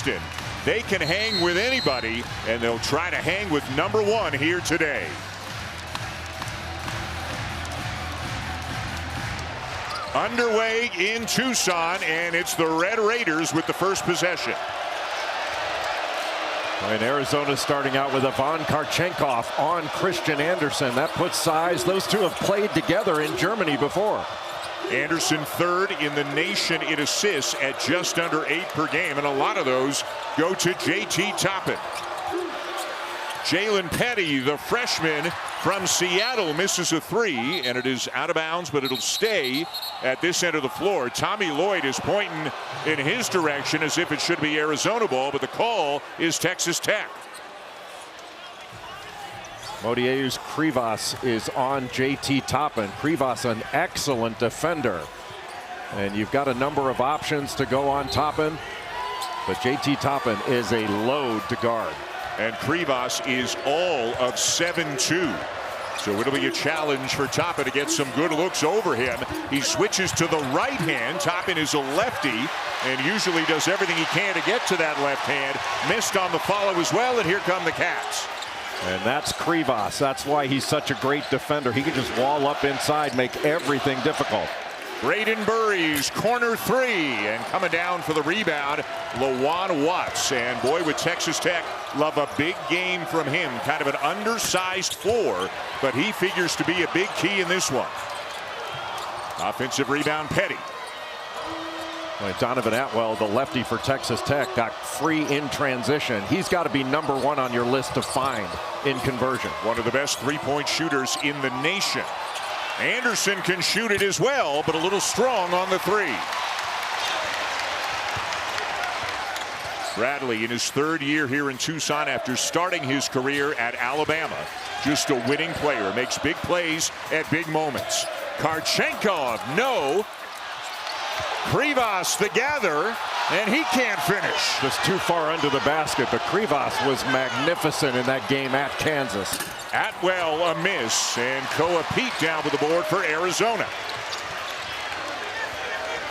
Boston. They can hang with anybody, and they'll try to hang with number one here today. Underway in Tucson, and it's the Red Raiders with the first possession. And Arizona starting out with Ivan Karchenkov on Christian Anderson. That puts size. Those two have played together in Germany before. Anderson third in the nation in assists at just under 8 per game, and a lot of those go to J.T. Toppin. Jalen Petty, the freshman from Seattle, misses a 3, and it is out of bounds, but it'll stay at this end of the floor. Tommy Lloyd is pointing in his direction as if it should be Arizona ball, but the call is Texas Tech. Modieus Krivas is on J.T. Toppin. Krivas, an excellent defender. And you've got a number of options to go on Toppin, but J.T. Toppin is a load to guard. And Krivas is all of 7'2". So it'll be a challenge for Toppin to get some good looks over him. He switches to the right hand. Toppin is a lefty and usually does everything he can to get to that left hand. Missed on the follow as well, and here come the Cats. And that's Krivas. That's why he's such a great defender. He can just wall up inside, make everything difficult. Braden Burries, corner 3, and coming down for the rebound, Lawan Watts. And boy, with Texas Tech, love a big game from him. Kind of an undersized 4, but he figures to be a big key in this one. Offensive rebound, Petty. Donovan Atwell, the lefty for Texas Tech, got free in transition. He's got to be number 1 on your list to find in conversion. One of the best three-point shooters in the nation. Anderson can shoot it as well, but a little strong on the 3. Bradley in his 3rd year here in Tucson after starting his career at Alabama. Just a winning player, makes big plays at big moments. Karchenkov, no. Krivas the gather, and he can't finish. Just too far under the basket, but Krivas was magnificent in that game at Kansas. Atwell a miss, and Koa Pete down with the board for Arizona.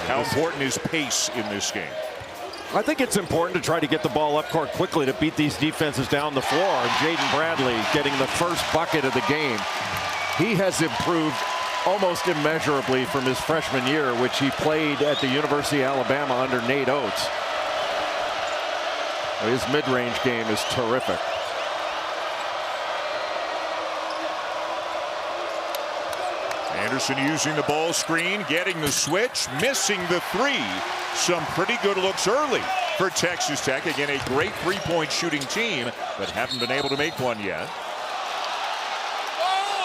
How important is pace in this game? I think it's important to try to get the ball up court quickly to beat these defenses down the floor. And Jaden Bradley getting the first bucket of the game. He has improved almost immeasurably from his freshman year, which he played at the University of Alabama under Nate Oates. His mid-range game is terrific. Anderson using the ball screen, getting the switch, missing the 3. Some pretty good looks early for Texas Tech. Again, a great three-point shooting team, but haven't been able to make one yet.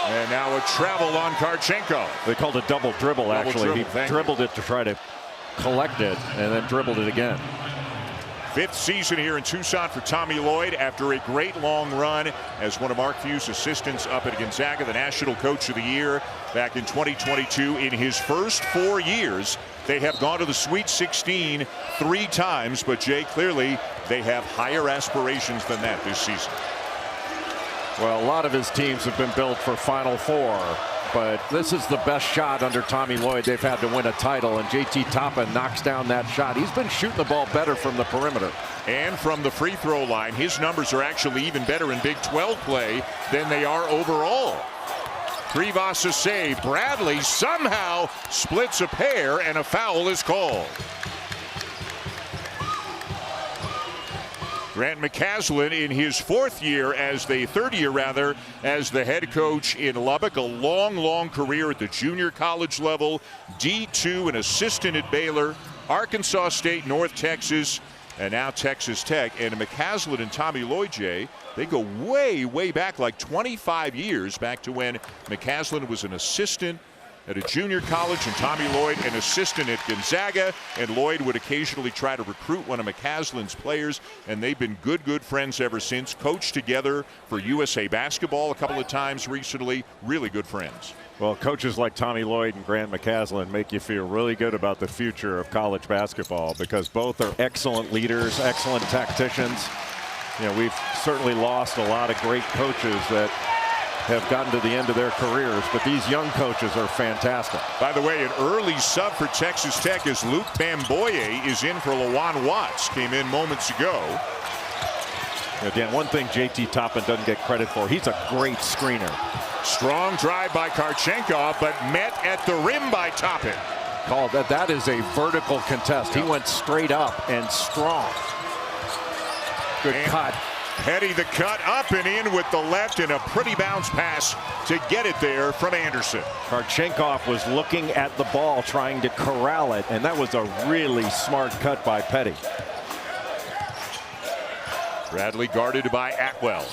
And now a travel on Karchenkov. They called it double dribble, actually. He dribbled it to try to collect it, and then dribbled it again. 5th season here in Tucson for Tommy Lloyd after a great long run as one of Mark Few's assistants up at Gonzaga, the National Coach of the Year back in 2022. In his first 4 years, they have gone to the Sweet 16 3 times, but Jay, clearly they have higher aspirations than that this season. Well, a lot of his teams have been built for Final Four, but this is the best shot under Tommy Lloyd they've had to win a title, and J.T. Toppin knocks down that shot. He's been shooting the ball better from the perimeter. And from the free throw line, his numbers are actually even better in Big 12 play than they are overall. Krivas a save. Bradley somehow splits a pair, and a foul is called. Grant McCaslin in his 4th year as the 3rd year rather as the head coach in Lubbock. A long career at the junior college level, D2, an assistant at Baylor, Arkansas State, North Texas, and now Texas Tech. And McCaslin and Tommy Lloyd, Jay, they go way back, like 25 years back to when McCaslin was an assistant at a junior college and Tommy Lloyd an assistant at Gonzaga, and Lloyd would occasionally try to recruit one of McCaslin's players, and they've been good friends ever since. Coached together for USA Basketball a couple of times recently. Really good friends. Well, coaches like Tommy Lloyd and Grant McCaslin make you feel really good about the future of college basketball, because both are excellent leaders, excellent tacticians. You know, we've certainly lost a lot of great coaches that have gotten to the end of their careers, but these young coaches are fantastic. By the way, an early sub for Texas Tech as Luke Bamboye is in for Lawan Watts. Came in moments ago. Dan, one thing JT Toppin doesn't get credit for, he's a great screener. Strong drive by Karchenkov, but met at the rim by Toppin. Called that is a vertical contest. He went straight up and strong. Good cut. Petty the cut up and in with the left, and a pretty bounce pass to get it there from Anderson. Karchenkov was looking at the ball trying to corral it, and that was a really smart cut by Petty. Bradley guarded by Atwell.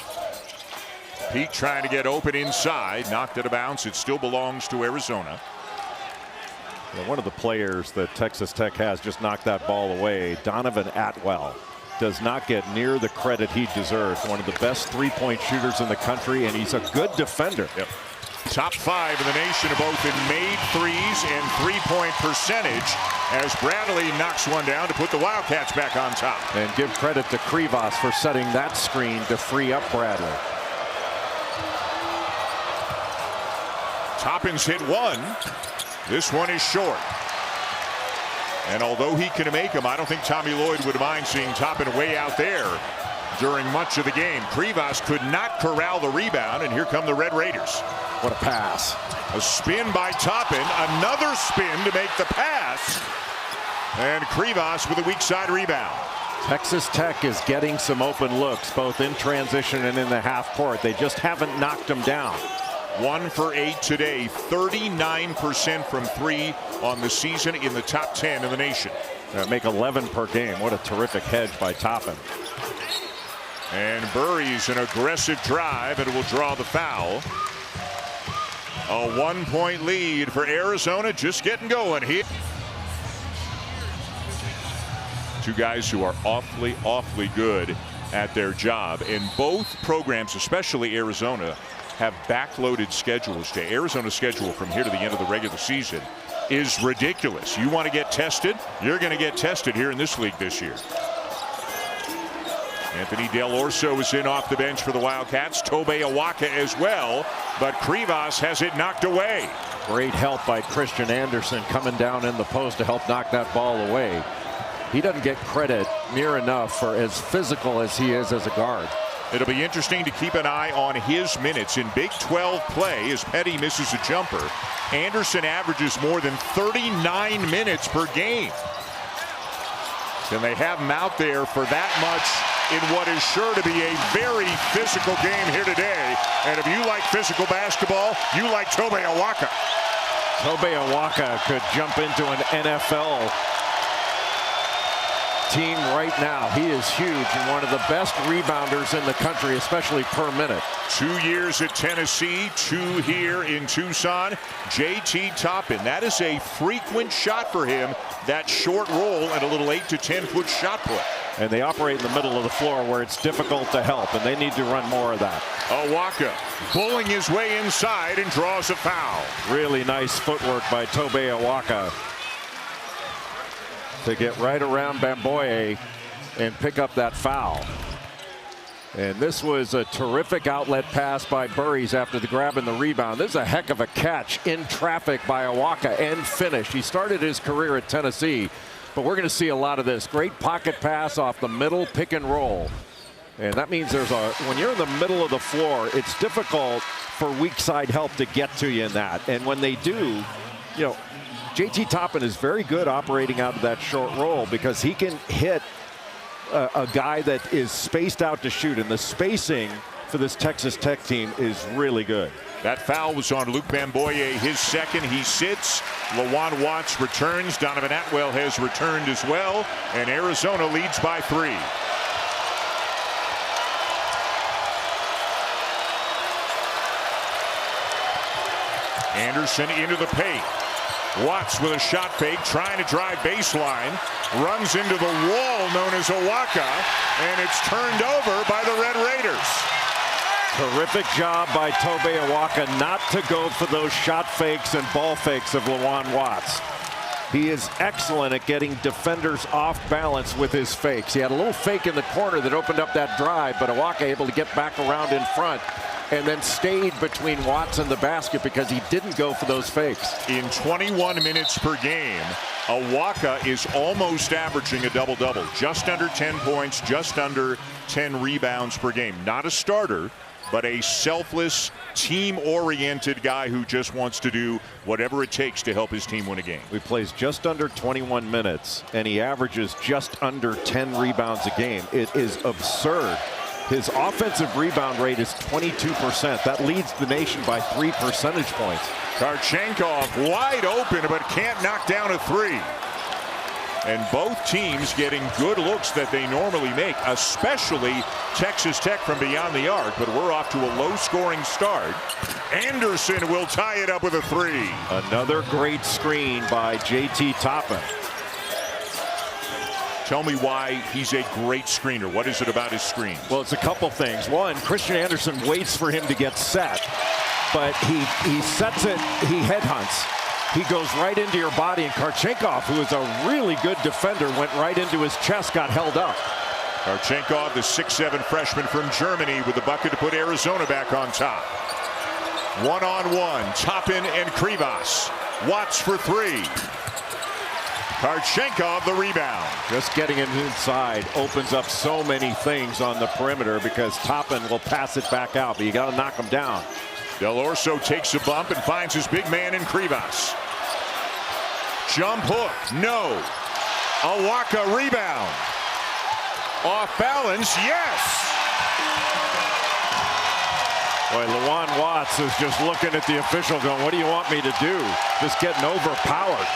Pete trying to get open inside, knocked it a bounce. It still belongs to Arizona. One of the players that Texas Tech has just knocked that ball away. Donovan Atwell does not get near the credit he deserves. One of the best three-point shooters in the country, and he's a good defender. Yep. Top 5 in the nation both in made threes and three-point percentage, as Bradley knocks one down to put the Wildcats back on top. And give credit to Krivas for setting that screen to free up Bradley. Toppin's hit one. This one is short. And although he can make them, I don't think Tommy Lloyd would mind seeing Toppin way out there during much of the game. Krivas could not corral the rebound, and here come the Red Raiders. What a pass. A spin by Toppin, another spin to make the pass, and Krivas with a weak side rebound. Texas Tech is getting some open looks both in transition and in the half court. They just haven't knocked them down. 1 for 8 today, 39% from 3 on the season, in the top 10 in the nation. Make 11 per game. What a terrific hedge by Toppin. And buries an aggressive drive, and will draw the foul. A 1-point lead for Arizona, just getting going here. Two guys who are awfully good at their job, and both programs, especially Arizona, have backloaded schedules. To Arizona's schedule from here to the end of the regular season is ridiculous. You want to get tested, you're going to get tested here in this league this year. Anthony Del Orso is in off the bench for the Wildcats. Tobe Awaka as well, but Krivas has it knocked away. Great help by Christian Anderson coming down in the post to help knock that ball away. He doesn't get credit near enough for as physical as he is as a guard. It'll be interesting to keep an eye on his minutes in Big 12 play as Petty misses a jumper. Anderson averages more than 39 minutes per game. Can they have him out there for that much in what is sure to be a very physical game here today? And if you like physical basketball, you like Tobe Awaka. Tobe Awaka could jump into an NFL team right now. He is huge and one of the best rebounders in the country, especially per minute. 2 years at Tennessee, 2 here in Tucson. JT Toppin, that is a frequent shot for him. That short roll and a little 8 to 10 foot shot put. And they operate in the middle of the floor where it's difficult to help, and they need to run more of that. Awaka pulling his way inside and draws a foul. Really nice footwork by Tobe Awaka to get right around Bamboye and pick up that foul. And this was a terrific outlet pass by Burries after the grab and the rebound. This is a heck of a catch in traffic by Awaka and finish. He started his career at Tennessee, but we're going to see a lot of this. Great pocket pass off the middle, pick and roll. And that means when you're in the middle of the floor, it's difficult for weak side help to get to you in that. And when they do, JT Toppin is very good operating out of that short roll because he can hit a guy that is spaced out to shoot, and the spacing for this Texas Tech team is really good. That foul was on Luke Bamboye, his second. He sits. Lawan Watts returns. Donovan Atwell has returned as well, and Arizona leads by 3. Anderson into the paint. Watts with a shot fake, trying to drive baseline, runs into the wall known as Awaka, and it's turned over by the Red Raiders. Terrific job by Tobe Awaka not to go for those shot fakes and ball fakes of Lawan Watts. He is excellent at getting defenders off balance with his fakes. He had a little fake in the corner that opened up that drive, but Awaka able to get back around in front and then stayed between Watts and the basket because he didn't go for those fakes. In 21 minutes per game, Awaka is almost averaging a double-double. Just under 10 points, just under 10 rebounds per game. Not a starter, but a selfless, team-oriented guy who just wants to do whatever it takes to help his team win a game. He plays just under 21 minutes, and he averages just under 10 rebounds a game. It is absurd. His offensive rebound rate is 22%. That leads the nation by 3 percentage points. Karchenkov wide open, but can't knock down a three. And both teams getting good looks that they normally make, especially Texas Tech from beyond the arc. But we're off to a low-scoring start. Anderson will tie it up with a three. Another great screen by J.T. Toppin. Tell me why he's a great screener. What is it about his screens? Well, it's a couple things. One, Christian Anderson waits for him to get set, but he sets it, he headhunts. He goes right into your body, and Karchenkov, who is a really good defender, went right into his chest, got held up. Karchenkov, the 6'7" freshman from Germany, with the bucket to put Arizona back on top. One-on-one, Toppin and Krivas. Watts for three. Karchenkov the rebound. Just getting him inside opens up so many things on the perimeter because Toppin will pass it back out, but you got to knock him down. Del Orso takes a bump and finds his big man in Krivas. Jump hook, no. Awaka rebound. Off balance, yes. Boy, Lawan Watts is just looking at the official going, what do you want me to do? Just getting overpowered.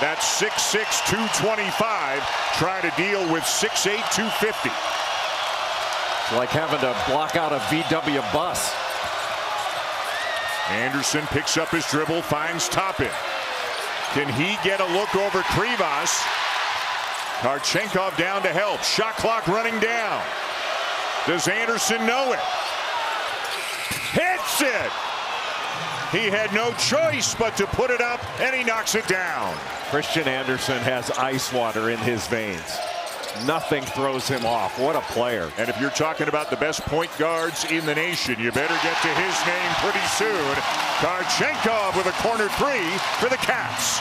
That's 6'6", 225. Try to deal with 6'8", 250. It's like having to block out a VW bus. Anderson picks up his dribble, finds Toppin. Can he get a look over Krivas? Karchenkov down to help. Shot clock running down. Does Anderson know it? Hits it! He had no choice but to put it up, and he knocks it down. Christian Anderson has ice water in his veins. Nothing throws him off. What a player. And if you're talking about the best point guards in the nation, you better get to his name pretty soon. Karchenkov with a corner three for the Cats.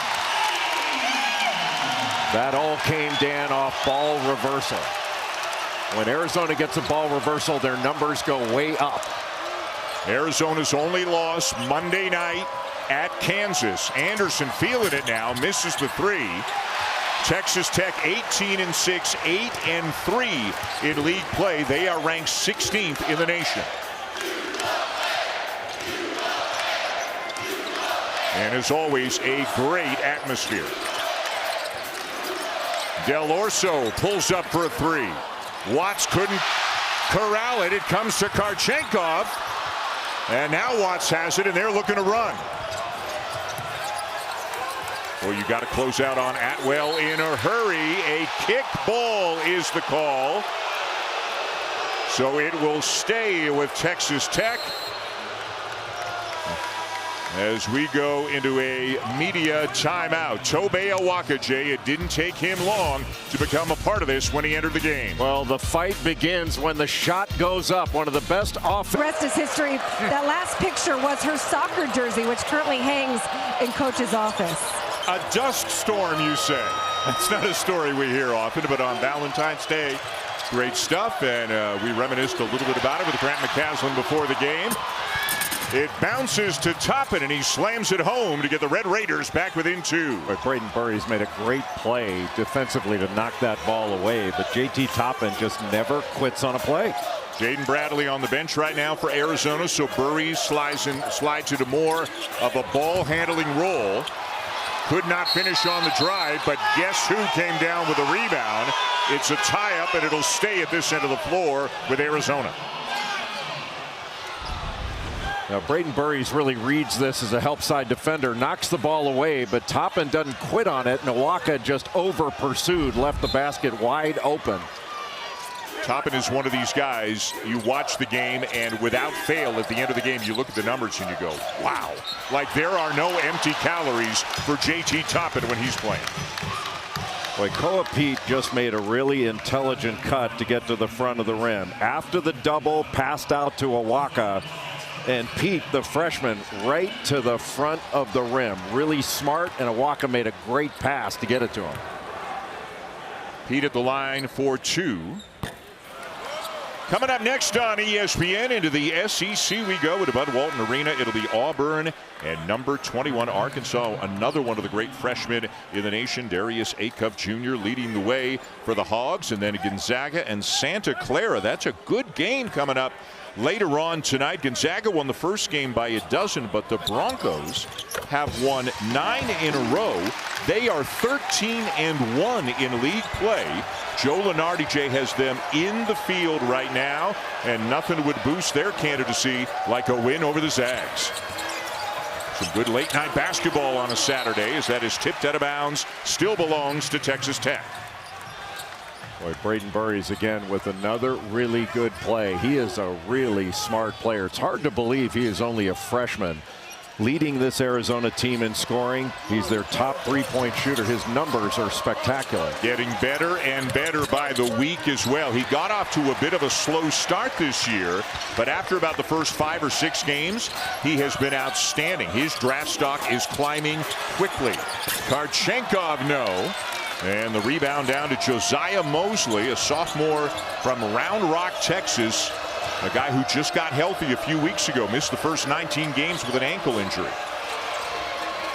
That all came down off ball reversal. When Arizona gets a ball reversal, their numbers go way up. Arizona's only loss Monday night at Kansas. Anderson feeling it now, misses the three. Texas Tech 18-6, 8-3 in league play. They are ranked 16th in the nation. And as always, a great atmosphere. Del Orso pulls up for a three. Watts couldn't corral it. It comes to Karchenkov. And now Watts has it, and they're looking to run. Well, you got to close out on Atwell in a hurry. A kick ball is the call. So it will stay with Texas Tech as we go into a media timeout. Tobey Awaka, Jay, it didn't take him long to become a part of this when he entered the game. Well, the fight begins when the shot goes up. One of the best off. The rest is history. That last picture was her soccer jersey, which currently hangs in Coach's office. A dust storm, you say? That's not a story we hear often, but on Valentine's Day, great stuff, and we reminisced a little bit about it with Grant McCaslin before the game. It bounces to Toppin, and he slams it home to get the Red Raiders back within two. But Braden Burry's made a great play defensively to knock that ball away, but J.T. Toppin just never quits on a play. Jaden Bradley on the bench right now for Arizona, so Burry slides into more of a ball-handling role. Could not finish on the drive, but guess who came down with a rebound? It's a tie-up, and it'll stay at this end of the floor with Arizona. Now, Braden Burries really reads this as a help side defender, knocks the ball away, but Toppin doesn't quit on it. Nawaka just over pursued, left the basket wide open. Toppin is one of these guys, you watch the game, and without fail, at the end of the game, you look at the numbers and you go, wow. Like there are no empty calories for J.T. Toppin when he's playing. Boy, Koa Pete just made a really intelligent cut to get to the front of the rim. After the double, passed out to Awaka. And Pete, the freshman, right to the front of the rim. Really smart, and Awaka made a great pass to get it to him. Pete at the line for 2. Coming up next on ESPN, into the SEC we go at Bud Walton Arena. It'll be Auburn and number 21 Arkansas, another one of the great freshmen in the nation, Darius Acuff Jr. leading the way for the Hogs, and then Gonzaga and Santa Clara. That's a good game coming up later on tonight. Gonzaga won the first game by a dozen, but the Broncos have won 9 in a row. They are 13-1 in league play. Joe Lunardi, Jay, has them in the field right now, and nothing would boost their candidacy like a win over the Zags. Some good late night basketball on a Saturday, as that is tipped out of bounds. Still belongs to Texas Tech. Boy, Braden Burries again with another really good play. He is a really smart player. It's hard to believe he is only a freshman, leading this Arizona team in scoring. He's their top 3-point shooter. His numbers are spectacular. Getting better and better by the week as well. He got off to a bit of a slow start this year, but after about the first 5 or 6 games, he has been outstanding. His draft stock is climbing quickly. Karchenkov, no. And the rebound down to Josiah Mosley, a sophomore from Round Rock, Texas. A guy who just got healthy a few weeks ago, missed the first 19 games with an ankle injury.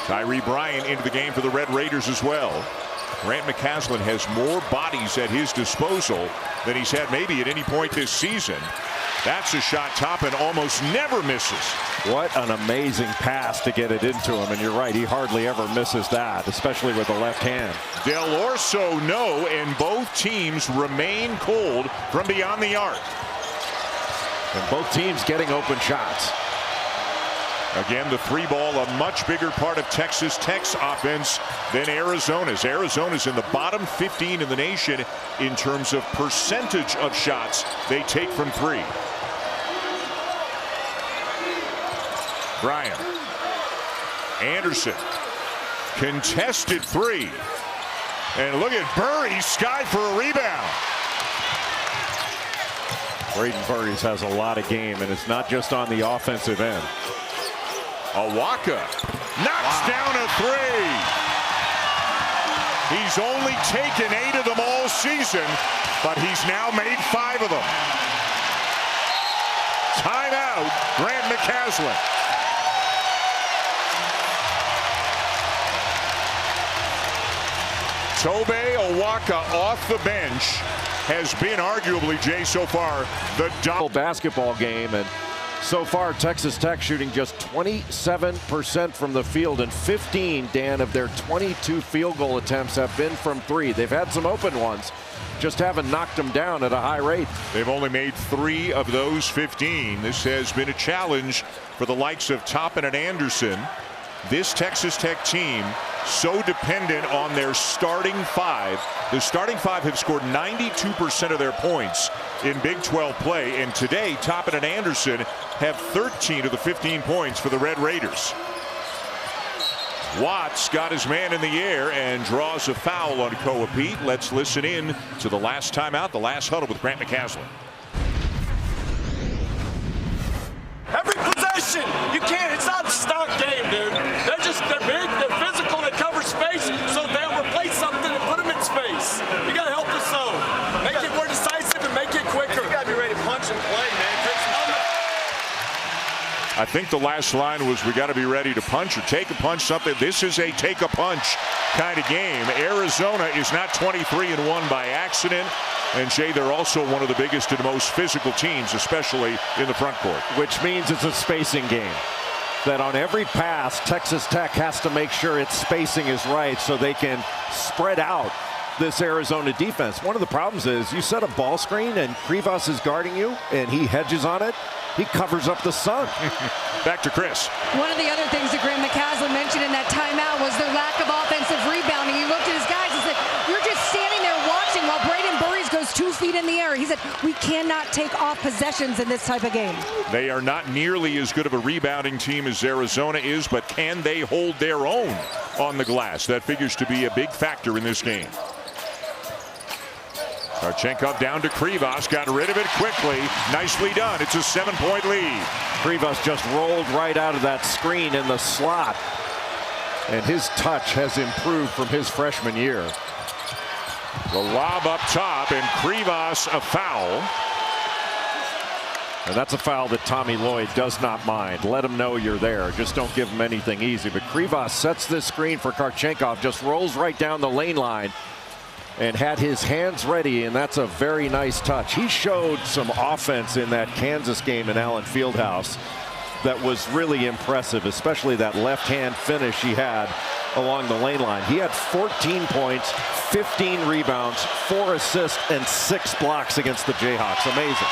Tyree Bryant into the game for the Red Raiders as well. Grant McCaslin has more bodies at his disposal than he's had maybe at any point this season. That's a shot Toppin almost never misses. What an amazing pass to get it into him. And you're right, he hardly ever misses that, especially with the left hand. Del Orso, no, and both teams remain cold from beyond the arc. And both teams getting open shots. Again, the 3-ball, a much bigger part of Texas Tech's offense than Arizona's. Arizona's in the bottom 15 in the nation in terms of percentage of shots they take from 3. Bryant. Anderson. Contested 3. And look at Burry, sky for a rebound. Braden Burries has a lot of game, and it's not just on the offensive end. Awaka knocks down a 3. He's only taken 8 of them all season, but he's now made 5 of them. Timeout, Grant McCaslin. Tobe Awaka off the bench has been arguably, Jay, so far the basketball game, and so far Texas Tech shooting just 27% from the field, and 15, Dan, of their 22 field goal attempts have been from 3. They've had some open ones, just haven't knocked them down at a high rate. They've only made 3 of those 15. This has been a challenge for the likes of Toppin and Anderson. This Texas Tech team so dependent on their starting 5. The starting 5 have scored 92% of their points in Big 12 play, and today Toppin and Anderson have 13 of the 15 points for the Red Raiders. Watts got his man in the air and draws a foul on Koa Pete. Let's listen in to the last timeout, the last huddle with Grant McCaslin. Every possession, you can't, it's not a stock game, dude. They're big, they're physical, they cover space, so they'll replace something and put them in space. You gotta help us so. Make it more decisive and make it quicker. You gotta be ready to punch and play, man. I think the last line was, we got to be ready to punch or take a punch, something. This is a take a punch kind of game. Arizona is not 23-1 by accident. And Jay, they're also one of the biggest and most physical teams, especially in the front court. Which means it's a spacing game. That on every pass, Texas Tech has to make sure its spacing is right so they can spread out this Arizona defense. One of the problems is you set a ball screen and Krivas is guarding you and he hedges on it. He covers up the sun. Back to Chris. One of the other things that Grant McCaslin mentioned in that timeout was their lack of offensive rebounding. He looked at his guys and said, you're just standing there watching while Braden Burries goes 2 feet in the air. He said, we cannot take off possessions in this type of game. They are not nearly as good of a rebounding team as Arizona is, but can they hold their own on the glass? That figures to be a big factor in this game. Karchenkov down to Krivas, got rid of it quickly. Nicely done. It's a 7-point lead. Krivas just rolled right out of that screen in the slot. And his touch has improved from his freshman year. The lob up top, and Krivas a foul. And that's a foul that Tommy Lloyd does not mind. Let him know you're there. Just don't give him anything easy. But Krivas sets this screen for Karchenkov, just rolls right down the lane line and had his hands ready, and that's a very nice touch. He showed some offense in that Kansas game in Allen Fieldhouse that was really impressive, especially that left-hand finish he had along the lane line. He had 14 points, 15 rebounds, 4 assists, and 6 blocks against the Jayhawks. Amazing.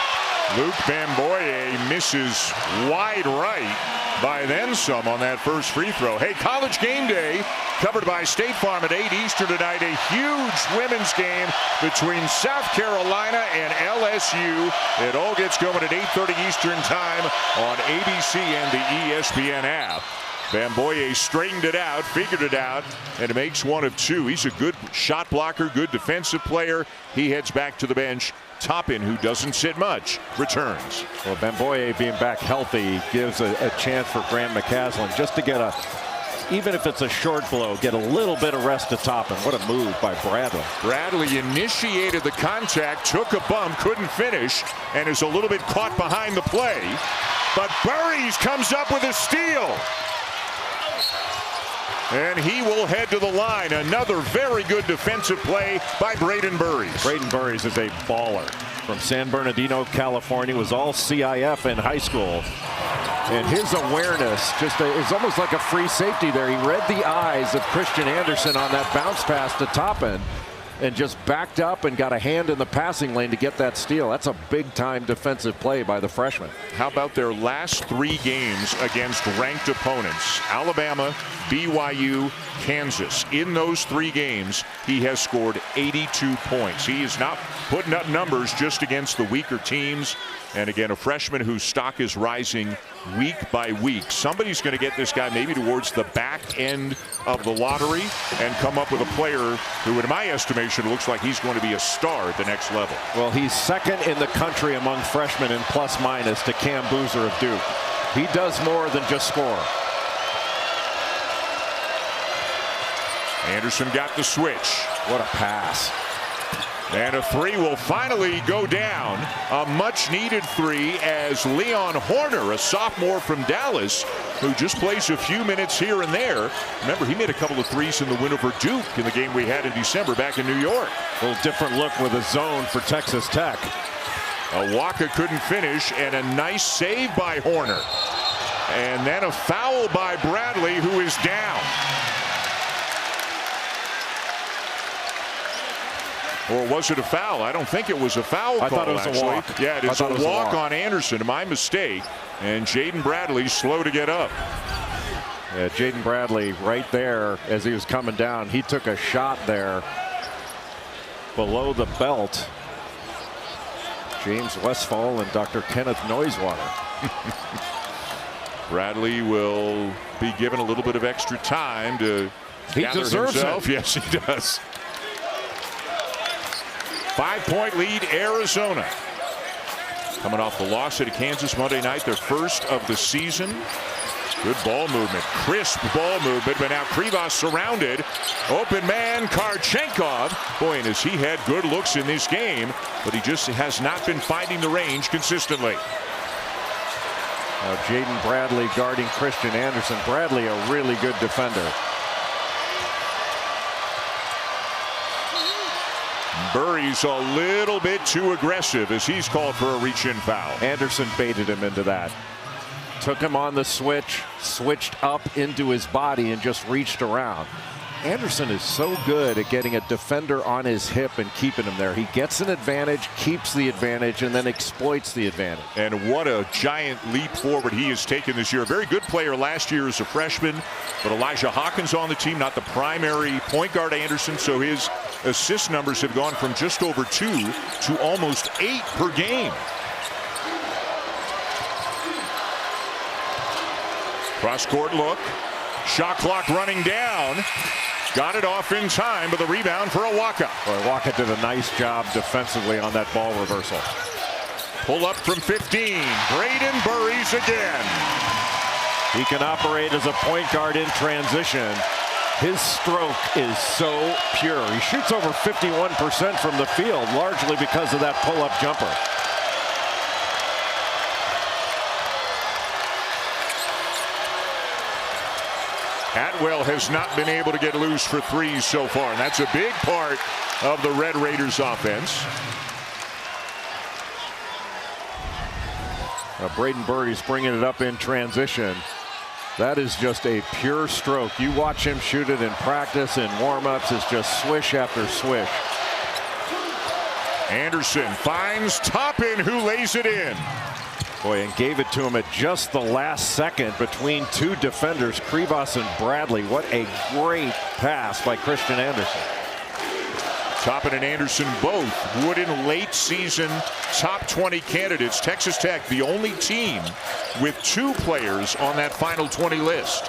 Luke Bamboye misses wide right by then some on that first free throw. Hey, College Game Day covered by State Farm at 8 Eastern tonight. A huge women's game between South Carolina and LSU. It all gets going at 8:30 Eastern time on ABC and the ESPN app. Bamboye straightened it out, figured it out, and it makes 1 of 2. He's a good shot blocker, good defensive player. He heads back to the bench. Toppin, who doesn't sit much, returns. Well, Bamboye being back healthy gives a chance for Graham McCaslin just to get a, even if it's a short blow, get a little bit of rest to Toppin. What a move by Bradley. Bradley initiated the contact, took a bump, couldn't finish, and is a little bit caught behind the play. But Burries comes up with a steal. And he will head to the line. Another very good defensive play by Braden Burries. Braden Burries is a baller from San Bernardino, California. Was all CIF in high school. And his awareness just is almost like a free safety there. He read the eyes of Christian Anderson on that bounce pass to Toppin and just backed up and got a hand in the passing lane to get that steal. That's a big-time defensive play by the freshman. How about their last 3 games against ranked opponents? Alabama, BYU, Kansas. In those 3 games, he has scored 82 points. He is not putting up numbers just against the weaker teams. And again, a freshman whose stock is rising week by week. Somebody's going to get this guy maybe towards the back end of the lottery and come up with a player who, in my estimation, looks like he's going to be a star at the next level. Well, he's second in the country among freshmen in plus minus to Cam Boozer of Duke. He does more than just score. Anderson got the switch. What a pass. And a 3 will finally go down. A much-needed 3 as Leon Horner, a sophomore from Dallas, who just plays a few minutes here and there. Remember, he made a couple of 3s in the win over Duke in the game we had in December back in New York. A little different look with a zone for Texas Tech. Waka couldn't finish, and a nice save by Horner. And then a foul by Bradley, who is down. Or was it a foul? I don't think it was a foul call. I thought it was actually. a walk. Yeah, it is a walk on Anderson. My mistake. And Jaden Bradley slow to get up. Yeah, Jaden Bradley right there as he was coming down. He took a shot there below the belt. James Westfall and Dr. Kenneth Noisewater. Bradley will be given a little bit of extra time to gather himself. It. Yes, he does. 5-point lead, Arizona. Coming off the loss at Kansas Monday night, their first of the season. Good ball movement, crisp ball movement, but now Krivas surrounded. Open man, Karchenkov. Boy, and has he had good looks in this game, but he just has not been finding the range consistently. Jaden Bradley guarding Christian Anderson. Bradley, a really good defender. Burries a little bit too aggressive as he's called for a reach-in foul. Anderson baited him into that. Took him on the switch, switched up into his body and just reached around. Anderson is so good at getting a defender on his hip and keeping him there. He gets an advantage, keeps the advantage, and then exploits the advantage. And what a giant leap forward he has taken this year. A very good player last year as a freshman, but Elijah Hawkins on the team, not the primary point guard Anderson, so his assist numbers have gone from just over 2 to almost 8 per game. Cross-court look. Shot clock running down. got it off in time, but the rebound for Awaka. Boy, Awaka did a nice job defensively on that ball reversal. Pull up from 15. Braden Burries again. He can operate as a point guard in transition. His stroke is so pure. He shoots over 51% from the field, largely because of that pull-up jumper. Atwell has not been able to get loose for threes so far, and that's a big part of the Red Raiders offense. Braden Burries bringing it up in transition. That is just a pure stroke. You watch him shoot it in practice and warm-ups. It's just swish after swish. Anderson finds Toppin, who lays it in. Boy, and gave it to him at just the last second between two defenders, Krivas and Bradley. What a great pass by Christian Anderson. Toppin and Anderson both Wooden late season top 20 candidates. Texas Tech, the only team with 2 players on that final 20 list.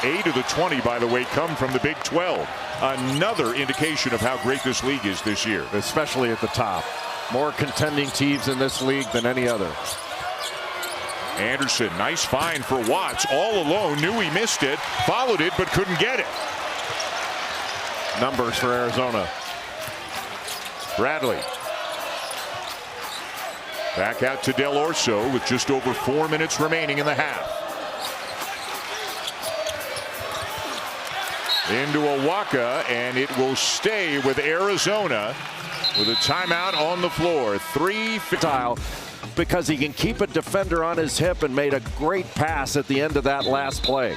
8 of the 20, by the way, come from the Big 12. Another indication of how great this league is this year. Especially at the top. More contending teams in this league than any other. Anderson, nice find for Watts. All alone, knew he missed it, followed it, but couldn't get it. Numbers for Arizona. Bradley. Back out to Del Orso with just over 4 minutes remaining in the half. Into Awaka, and it will stay with Arizona with a timeout on the floor. 3-5. Because he can keep a defender on his hip and made a great pass at the end of that last play.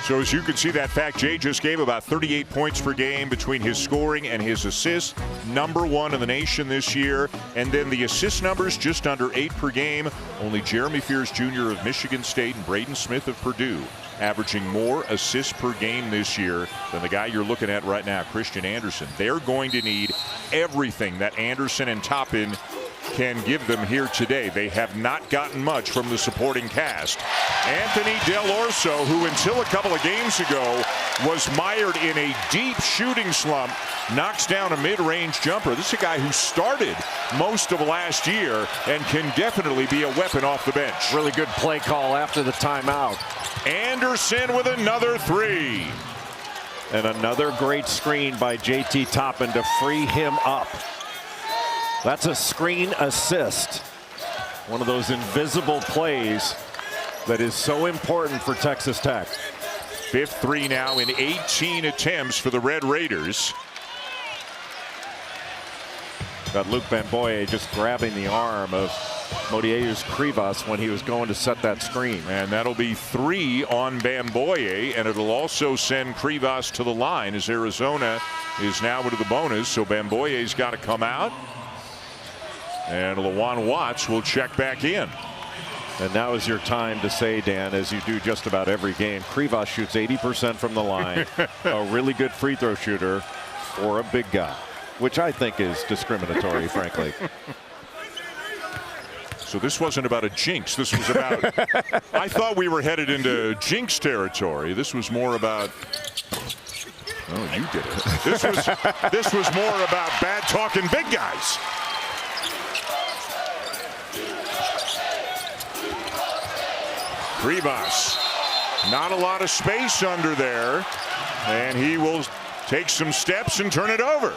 So as you can see, that fact Jay just gave, about 38 points per game between his scoring and his assists. #1 in the nation this year. And then the assist numbers just under 8 per game. Only Jeremy Fears Jr. of Michigan State and Braden Smith of Purdue averaging more assists per game this year than the guy you're looking at right now, Christian Anderson. They're going to need everything that Anderson and Toppin can give them here today. They have not gotten much from the supporting cast. Anthony Del Orso, who until a couple of games ago was mired in a deep shooting slump, knocks down a mid-range jumper. This is a guy who started most of last year and can definitely be a weapon off the bench. Really good play call after the timeout. Anderson with another 3. And another great screen by JT Toppin to free him up. That's a screen assist. One of those invisible plays that is so important for Texas Tech. 5th 3 now in 18 attempts for the Red Raiders. Got Luke Bamboye just grabbing the arm of Modieus Krivas when he was going to set that screen. And that'll be 3 on Bamboye, and it'll also send Krivas to the line as Arizona is now into the bonus. So Bamboye's got to come out. And Lawan Watts will check back in. And now is your time to say, Dan, as you do just about every game, Krivas shoots 80% from the line. A really good free throw shooter for a big guy, which I think is discriminatory, frankly. So this wasn't about a jinx. This was about, I thought we were headed into jinx territory. This was more about, oh, you did it. This was more about bad talking big guys. Krivas, not a lot of space under there, and he will take some steps and turn it over.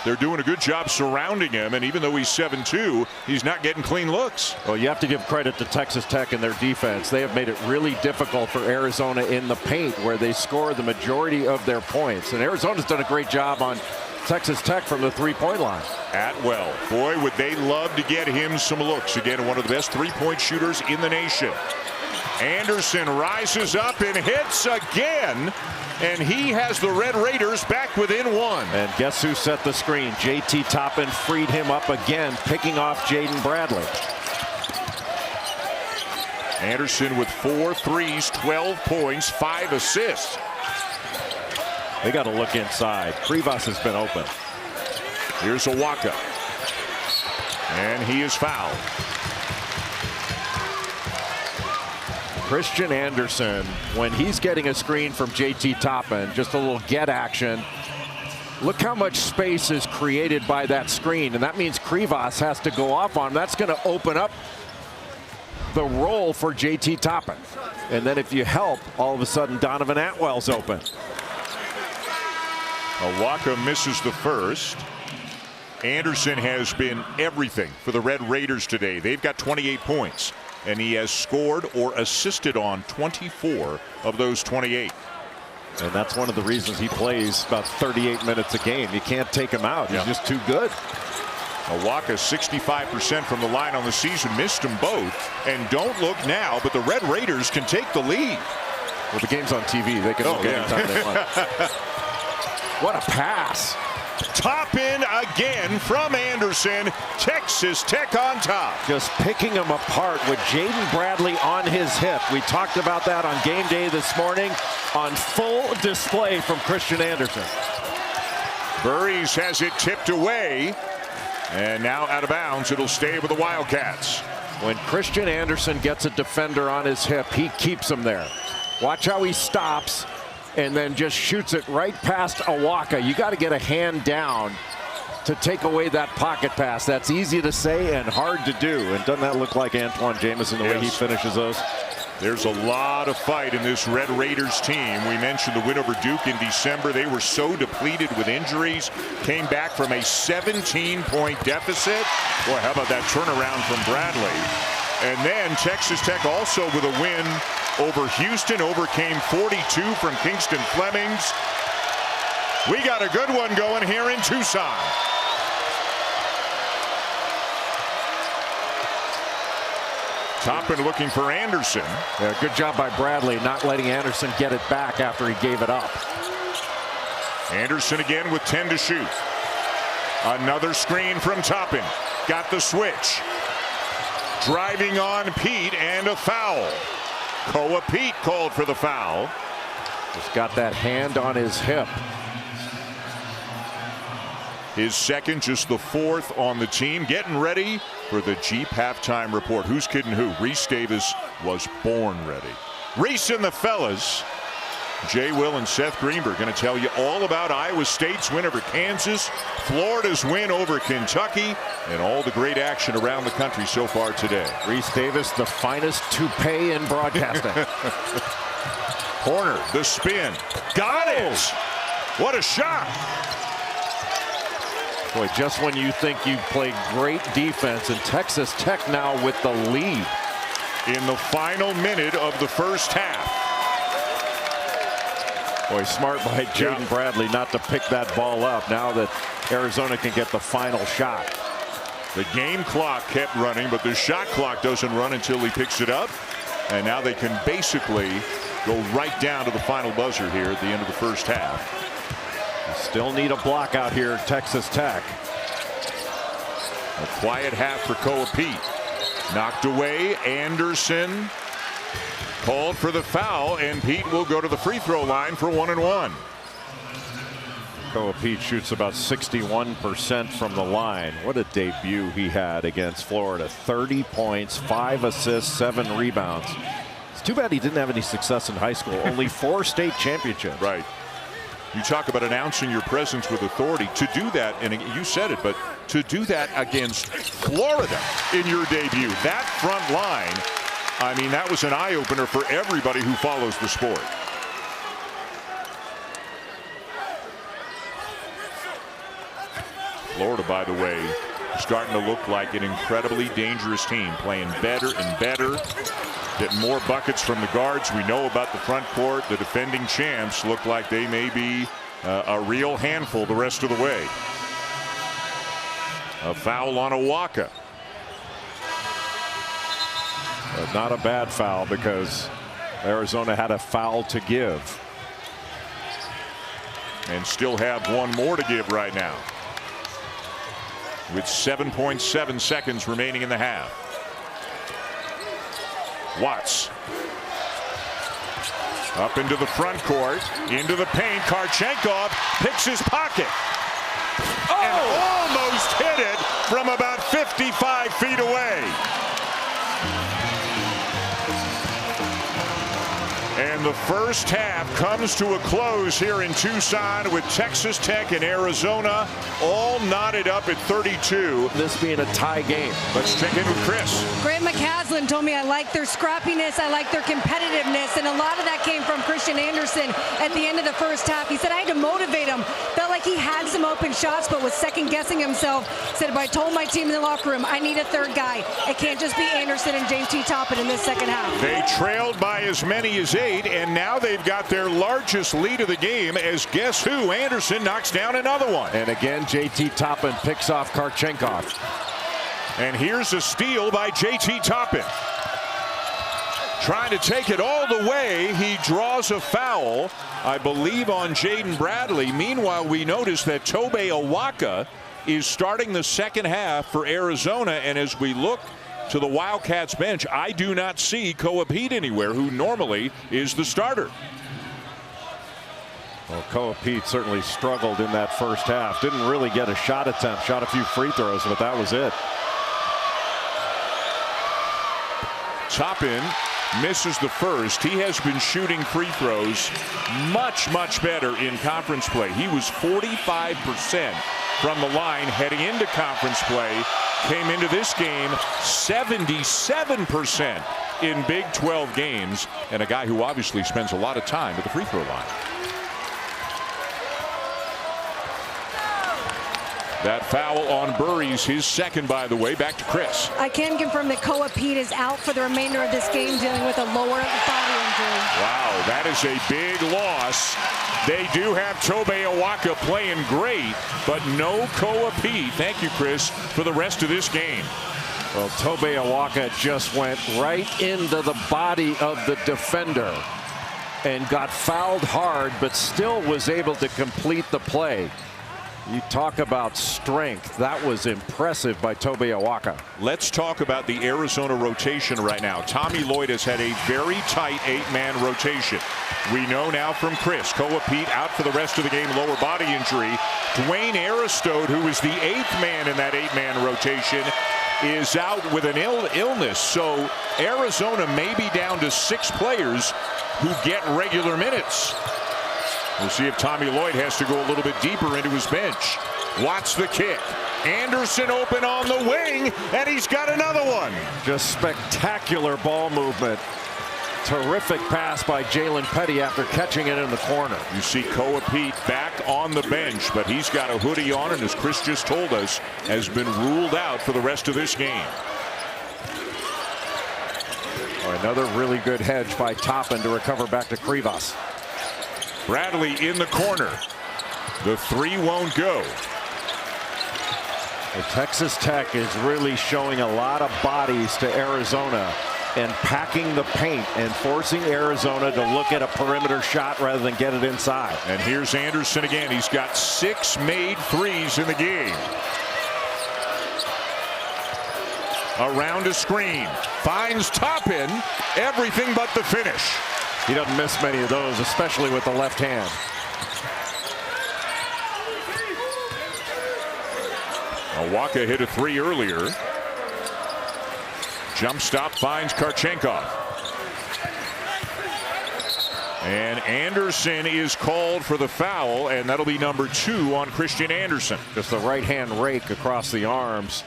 They're doing a good job surrounding him, and even though he's 7'2", he's not getting clean looks. Well, you have to give credit to Texas Tech and their defense. They have made it really difficult for Arizona in the paint, where they score the majority of their points. And Arizona's done a great job on Texas Tech from the three-point line. Atwell, boy, would they love to get him some looks. Again, one of the best three-point shooters in the nation. Anderson rises up and hits again, and he has the Red Raiders back within 1. And guess who set the screen? JT Toppin freed him up again, picking off Jaden Bradley. Anderson with 4 threes, 12 points, 5 assists. They got to look inside. Krivas has been open. Here's Awaka, and he is fouled. Christian Anderson, when he's getting a screen from JT Toppin, just a little get action, look how much space is created by that screen, and that means Krivas has to go off on him. That's going to open up the role for JT Toppin. And then if you help, all of a sudden Donovan Atwell's open. Waka misses the first. Anderson has been everything for the Red Raiders today. They've got 28 points, and he has scored or assisted on 24 of those 28. And that's one of the reasons he plays about 38 minutes a game. You can't take him out. He's just too good. Waka 65% from the line on the season, missed them both. And don't look now, but the Red Raiders can take the lead. Well, the game's on TV. They can look anytime they want. What a pass. Toppin again from Anderson. Texas Tech on top. Just picking him apart with Jaden Bradley on his hip. We talked about that on game day this morning. On full display from Christian Anderson. Burries has it tipped away. And now out of bounds. It'll stay with the Wildcats. When Christian Anderson gets a defender on his hip, he keeps him there. Watch how he stops and then just shoots it right past Waka. You got to get a hand down to take away that pocket pass. That's easy to say and hard to do. And doesn't that look like Antoine Jamison, the way he finishes those? There's a lot of fight in this Red Raiders team. We mentioned the win over Duke in December. They were so depleted with injuries. Came back from a 17-point deficit. Boy, how about that turnaround from Bradley? And then Texas Tech also with a win over Houston. Overcame 42 from Kingston Flemings. We got a good one going here in Tucson. Toppin looking for Anderson. Yeah, good job by Bradley not letting Anderson get it back after he gave it up. Anderson again with 10 to shoot. Another screen from Toppin. Got the switch. Driving on Pete and a foul. Koa Pete called for the foul. Just got that hand on his hip. His second, just the fourth on the team. Getting ready for the Jeep halftime report. Who's kidding who? Reese Davis was born ready. Reese and the fellas, Jay Will and Seth Greenberg, going to tell you all about Iowa State's win over Kansas, Florida's win over Kentucky, and all the great action around the country so far today. Reese Davis, the finest toupee in broadcasting. Horner, the spin. Got it! What a shot! Boy, just when you think you've played great defense, and Texas Tech now with the lead. In the final minute of the first half. Boy, smart by Jaden Bradley not to pick that ball up now that Arizona can get the final shot. The game clock kept running, but the shot clock doesn't run until he picks it up. And now they can basically go right down to the final buzzer here at the end of the first half. Still need a block out here at Texas Tech. A quiet half for Koa Pete. Knocked away. Anderson called for the foul, and Pete will go to the free throw line for 1 and 1. Koa Pete shoots about 61% from the line. What a debut he had against Florida. 30 points, 5 assists, 7 rebounds. It's too bad he didn't have any success in high school. Only 4 state championships. Right. You talk about announcing your presence with authority. To do that, and you said it, but to do that against Florida in your debut, that front line, I mean, that was an eye-opener for everybody who follows the sport. Florida, by the way, starting to look like an incredibly dangerous team, playing better and better. Getting more buckets from the guards. We know about the front court. The defending champs look like they may be a real handful the rest of the way. A foul on Waka. Not a bad foul because Arizona had a foul to give. And still have one more to give right now. With 7.7 seconds remaining in the half. Watts. Up into the front court, into the paint. Karchenkov picks his pocket. And almost hit it from about 55 feet away. And the first half comes to a close here in Tucson with Texas Tech and Arizona all knotted up at 32. This being a tie game. Let's check in with Chris. Grant McCaslin told me I like their scrappiness, I like their competitiveness, and a lot of that came from Christian Anderson at the end of the first half. He said I had to motivate him. Felt like he had some open shots, but was second-guessing himself. Said, but I told my team in the locker room, I need a third guy. It can't just be Anderson and JT Toppin in this second half. They trailed by as many as 8, and now they've got their largest lead of the game as guess who? Anderson knocks down another one. And again, JT Toppin picks off Karchenkov. And here's a steal by JT Toppin. Trying to take it all the way. He draws a foul, I believe, on Jaden Bradley. Meanwhile, we notice that Tobe Awaka is starting the second half for Arizona. And as we look to the Wildcats bench, I do not see Koa Pete anywhere, who normally is the starter. Well, Koa Pete certainly struggled in that first half. Didn't really get a shot attempt. Shot a few free throws, but that was it. Toppin misses the first. He has been shooting free throws much better in conference play. He was 45% from the line heading into conference play. Came into this game 77% in Big 12 games, and a guy who obviously spends a lot of time at the free throw line. That foul on Burries, his second, by the way. Back to Chris. I can confirm that Koa Pete is out for the remainder of this game, dealing with a lower body injury. Wow, that is a big loss. They do have Tobe Awaka playing great, but no Koa Pete. Thank you, Chris, for the rest of this game. Well, Tobe Awaka just went right into the body of the defender and got fouled hard, but still was able to complete the play. You talk about strength. That was impressive by Tobe Awaka. Let's talk about the Arizona rotation right now. Tommy Lloyd has had a very tight 8-man rotation. We know now from Chris, Koa Pete out for the rest of the game, lower body injury. Dwayne Aristode, who is the 8th man in that 8-man rotation, is out with an illness. So Arizona may be down to 6 players who get regular minutes. We'll see if Tommy Lloyd has to go a little bit deeper into his bench. Watch the kick. Anderson open on the wing, and he's got another one. Just spectacular ball movement. Terrific pass by Jalen Petty after catching it in the corner. You see Koa Pete back on the bench, but he's got a hoodie on, and as Chris just told us, has been ruled out for the rest of this game. Another really good hedge by Toppin to recover back to Krivas. Bradley in the corner. The 3 won't go. The Texas Tech is really showing a lot of bodies to Arizona and packing the paint and forcing Arizona to look at a perimeter shot rather than get it inside. And here's Anderson again. He's got 6 made threes in the game. Around a screen. Finds Toppin. Everything but the finish. He doesn't miss many of those, especially with the left hand. Awaka hit a 3 earlier. Jump stop finds Karchenkov. And Anderson is called for the foul, and that'll be number 2 on Christian Anderson. Just the right hand rake across the arms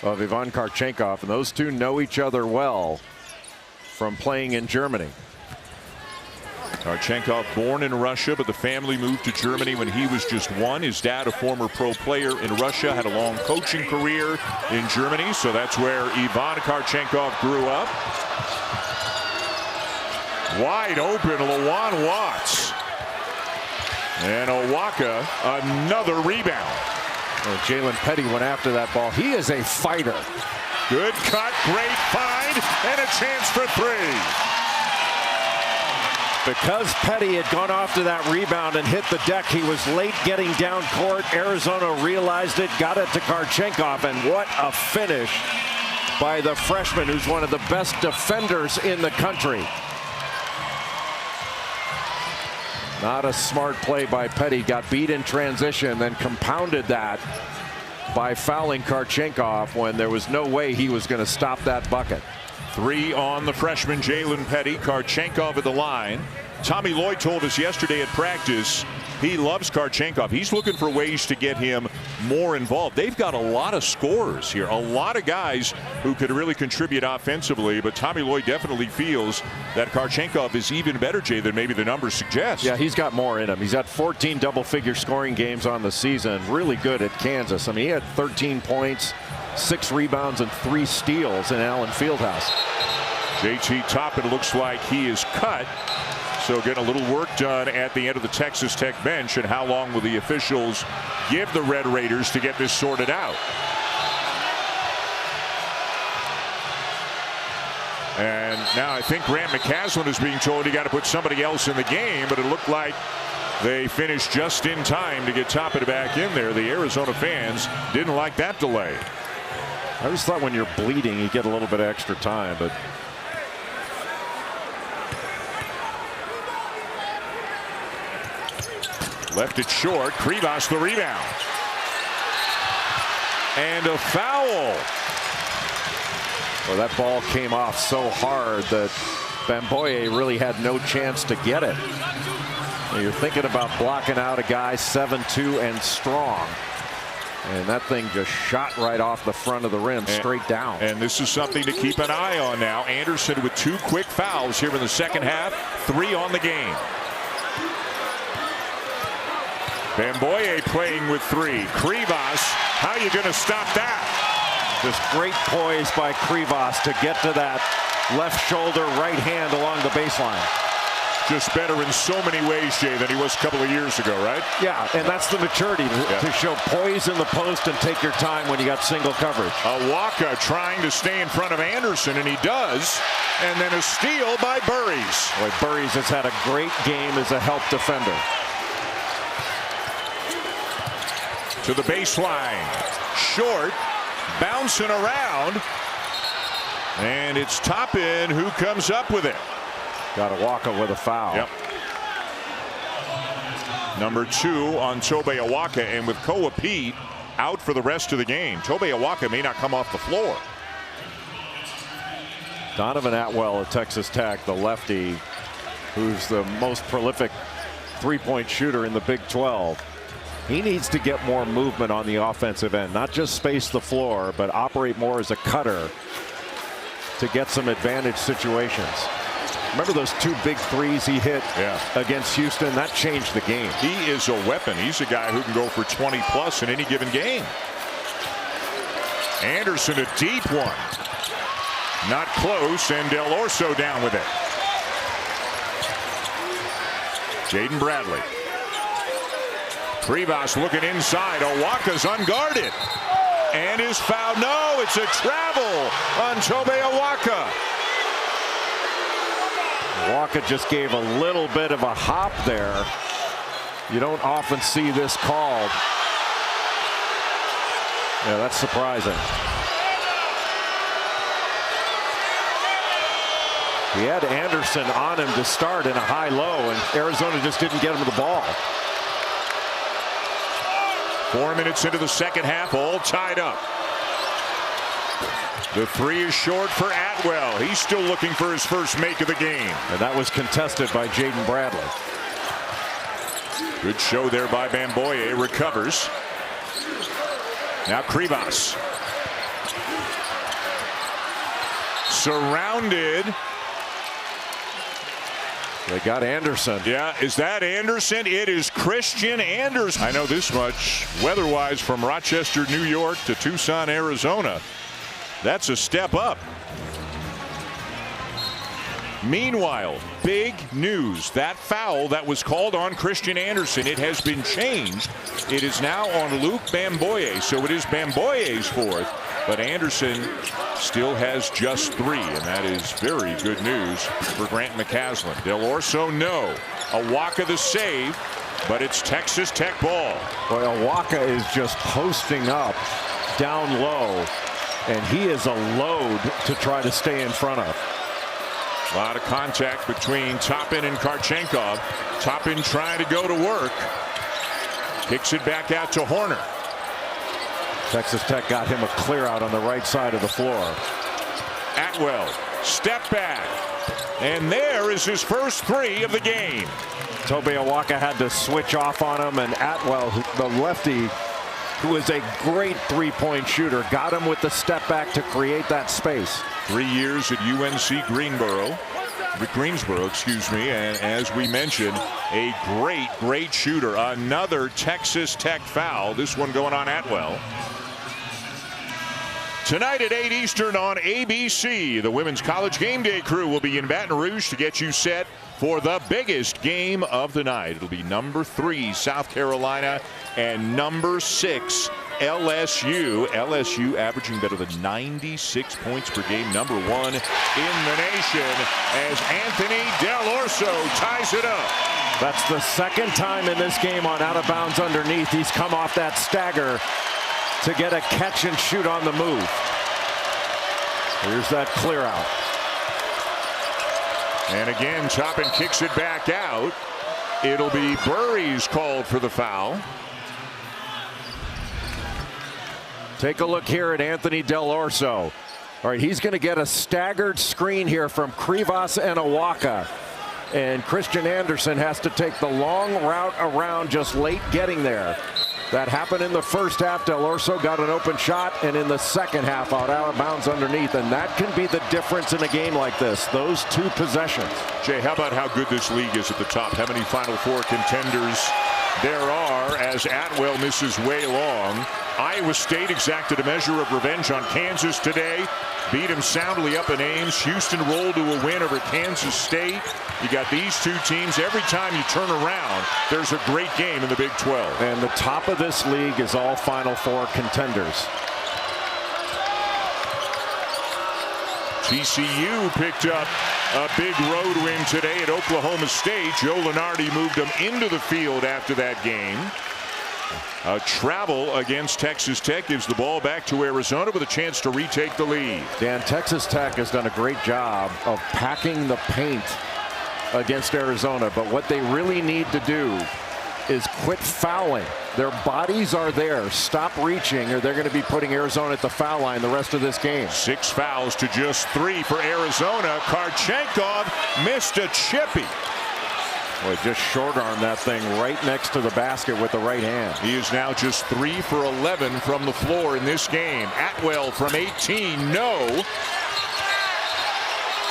of Ivan Karchenkov, and those two know each other well from playing in Germany. Karchenkov born in Russia, but the family moved to Germany when he was just 1. His dad, a former pro player in Russia, had a long coaching career in Germany, so that's where Ivan Karchenkov grew up. Wide open, Lawan Watts. And Awaka, another rebound. Well, Jalen Petty went after that ball. He is a fighter. Good cut, great find, and a chance for 3. Because Petty had gone off to that rebound and hit the deck, he was late getting down court. Arizona realized it, got it to Karchenkov, and what a finish by the freshman, who's one of the best defenders in the country. Not a smart play by Petty. Got beat in transition, then compounded that by fouling Karchenkov when there was no way he was going to stop that bucket. 3 on the freshman Jalen Petty. Karchenkov at the line. Tommy Lloyd told us yesterday at practice he loves Karchenkov. He's looking for ways to get him more involved. They've got a lot of scorers here, a lot of guys who could really contribute offensively, but Tommy Lloyd definitely feels that Karchenkov is even better, Jay, than maybe the numbers suggest. Yeah, he's got more in him. He's had 14 double-figure scoring games on the season. Really good at Kansas. I mean, he had 13 points, 6 rebounds, and 3 steals in Allen Fieldhouse. JT Toppin looks like he is cut. So getting a little work done at the end of the Texas Tech bench. And how long will the officials give the Red Raiders to get this sorted out? And now I think Grant McCaslin is being told he got to put somebody else in the game, but it looked like they finished just in time to get Toppin back in there. The Arizona fans didn't like that delay. I always thought when you're bleeding you get a little bit of extra time, but left it short. Krivas the rebound. And a foul. Well, that ball came off so hard that Bamboye really had no chance to get it. You're thinking about blocking out a guy 7'2" and strong. And that thing just shot right off the front of the rim, straight down. And this is something to keep an eye on now. Anderson with 2 quick fouls here in the second half. 3 on the game. Bamboye playing with 3. Krivas, how are you going to stop that? Just great poise by Krivas to get to that left shoulder, right hand along the baseline. Just better in so many ways, Jay, than he was a couple of years ago, right? Yeah, and that's the maturity to show poise in the post and take your time when you got single coverage. Awaka trying to stay in front of Anderson, and he does. And then a steal by Burries. Boy, Burries has had a great game as a help defender. To the baseline. Short. Bouncing around. And it's Toppin who comes up with it. Got Awaka with a foul. Yep. Number 2 on Tobe Awaka, and with Koa Pete out for the rest of the game. Tobe Awaka may not come off the floor. Donovan Atwell at Texas Tech, the lefty, who's the most prolific three-point shooter in the Big 12. He needs to get more movement on the offensive end, not just space the floor, but operate more as a cutter to get some advantage situations. Remember those 2 big threes he hit against Houston? That changed the game. He is a weapon. He's a guy who can go for 20 plus in any given game. Anderson, a deep one. Not close, and Del Orso down with it. Jaden Bradley. Krivas looking inside. Awaka's unguarded. And is fouled. No, it's a travel on Tobe Awaka. Awaka just gave a little bit of a hop there. You don't often see this called. Yeah, that's surprising. He had Anderson on him to start in a high-low, and Arizona just didn't get him the ball. 4 minutes into the second half, all tied up. The 3 is short for Atwell. He's still looking for his first make of the game. And that was contested by Jaden Bradley. Good show there by Bamboye. Recovers. Now Krivas. Surrounded. They got Anderson. Yeah, is that Anderson? It is Christian Anderson. I know this much. Weather-wise, from Rochester, New York to Tucson, Arizona, that's a step up. Meanwhile, big news. That foul that was called on Christian Anderson, it has been changed. It is now on Luke Bamboye, so it is Bamboye's 4th. But Anderson still has just 3, and that is very good news for Grant McCaslin. Del Orso, no. Awaka the save, but it's Texas Tech ball. Boy, Awaka is just posting up down low, and he is a load to try to stay in front of. A lot of contact between Toppin and Karchenkov. Toppin trying to go to work. Kicks it back out to Horner. Texas Tech got him a clear out on the right side of the floor. Atwell, step back. And there is his first three of the game. Tobe Awaka had to switch off on him, and Atwell, the lefty, who is a great three-point shooter, got him with the step back to create that space. 3 years at UNC Greensboro, excuse me, and as we mentioned, a great shooter. Another Texas Tech foul, this one going on Atwell. Tonight at 8 Eastern on ABC, the Women's College Game Day crew will be in Baton Rouge to get you set for the biggest game of the night. It'll be number 3 South Carolina and number 6 LSU. LSU averaging better than 96 points per game, number 1 in the nation, as Anthony Del Orso ties it up. That's the second time in this game on out of bounds underneath. He's come off that stagger to get a catch and shoot on the move. Here's that clear out. And again, Toppin kicks it back out. It'll be Burries called for the foul. Take a look here at Anthony Del Orso. All right, he's going to get a staggered screen here from Krivas and Awaka. And Christian Anderson has to take the long route around, just late getting there. That happened in the first half. Del Orso got an open shot, and in the second half out of bounds underneath, and that can be the difference in a game like this, those two possessions. Jay, how about how good this league is at the top? How many Final Four contenders there are as Atwell misses way long. Iowa State exacted a measure of revenge on Kansas today. Beat him soundly up in Ames. Houston rolled to a win over Kansas State. You got these two teams. Every time you turn around, there's a great game in the Big 12. And the top of this league is all Final Four contenders. TCU picked up a big road win today at Oklahoma State. Joe Lunardi moved them into the field after that game. A travel against Texas Tech gives the ball back to Arizona with a chance to retake the lead. Dan, Texas Tech has done a great job of packing the paint against Arizona, but what they really need to do is quit fouling. Their bodies are there. Stop reaching, or they're going to be putting Arizona at the foul line the rest of this game. 6 fouls to just 3 for Arizona. Karchenkov missed a chippy. Boy, just short-armed that thing right next to the basket with the right hand. He is now just 3 for 11 from the floor in this game. Atwell from 18, no.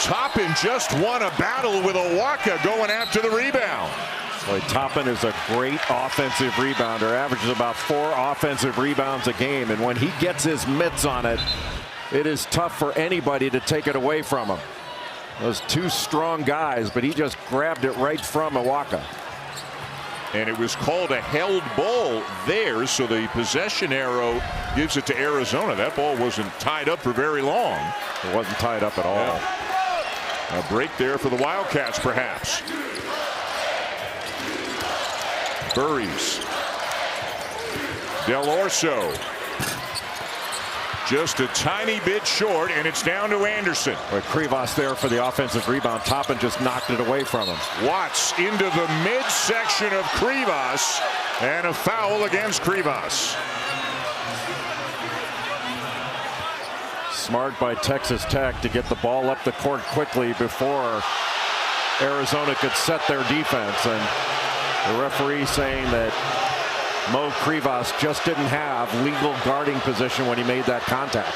Toppin just won a battle with Awaka going after the rebound. Boy, Toppin is a great offensive rebounder, averages about 4 offensive rebounds a game, and when he gets his mitts on it, it is tough for anybody to take it away from him. Those two strong guys, but he just grabbed it right from Awaka. And it was called a held ball there, so the possession arrow gives it to Arizona. That ball wasn't tied up for very long. It wasn't tied up at all. Yeah. A break there for the Wildcats, perhaps. Burries. Del Orso. Just a tiny bit short, and it's down to Anderson. Krivas there for the offensive rebound. Toppin just knocked it away from him. Watts into the midsection of Krivas, and a foul against Krivas. Smart by Texas Tech to get the ball up the court quickly before Arizona could set their defense. And the referee saying that Mo Krivas just didn't have legal guarding position when he made that contact.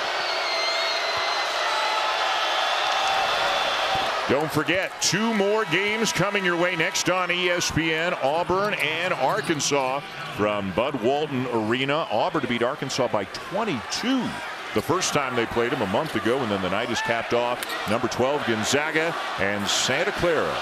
Don't forget, 2 more games coming your way next on ESPN. Auburn and Arkansas from Bud Walton Arena. Auburn to beat Arkansas by 22 the first time they played them a month ago, and then the night is capped off. Number 12 Gonzaga and Santa Clara.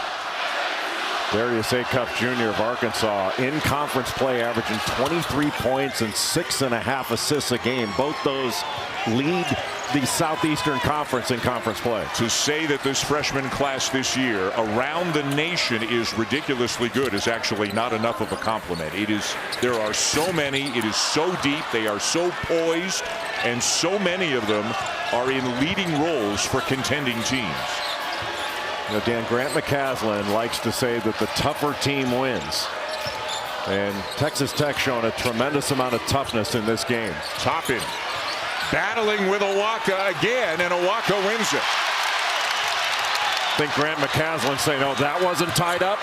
Darius Acuff Jr. of Arkansas in conference play, averaging 23 points and 6.5 assists a game. Both those lead the Southeastern Conference in conference play. To say that this freshman class this year around the nation is ridiculously good is actually not enough of a compliment. There are so many. It is so deep. They are so poised, and so many of them are in leading roles for contending teams. You know, Dan, Grant McCaslin likes to say that the tougher team wins. And Texas Tech showing a tremendous amount of toughness in this game. Toppin battling with Awaka again, and Awaka wins it. I think Grant McCaslin saying, "No, that wasn't tied up."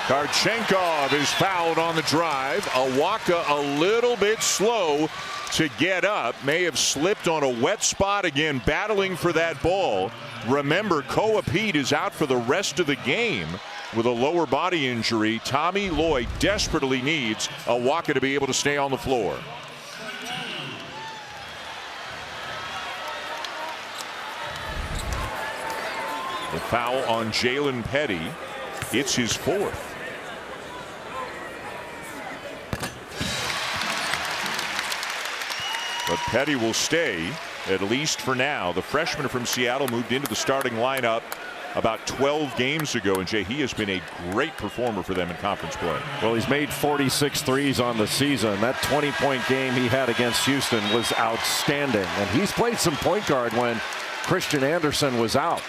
Karchenkov is fouled on the drive. Awaka a little bit slow to get up. May have slipped on a wet spot again, battling for that ball. Remember, Koa Pete is out for the rest of the game with a lower body injury. Tommy Lloyd desperately needs Awaka to be able to stay on the floor. The foul on Jalen Petty. It's his fourth. But Petty will stay, at least for now. The freshman from Seattle moved into the starting lineup about 12 games ago, and Jay, he has been a great performer for them in conference play. Well, he's made 46 threes on the season. That 20-point game he had against Houston was outstanding, and he's played some point guard when Christian Anderson was out.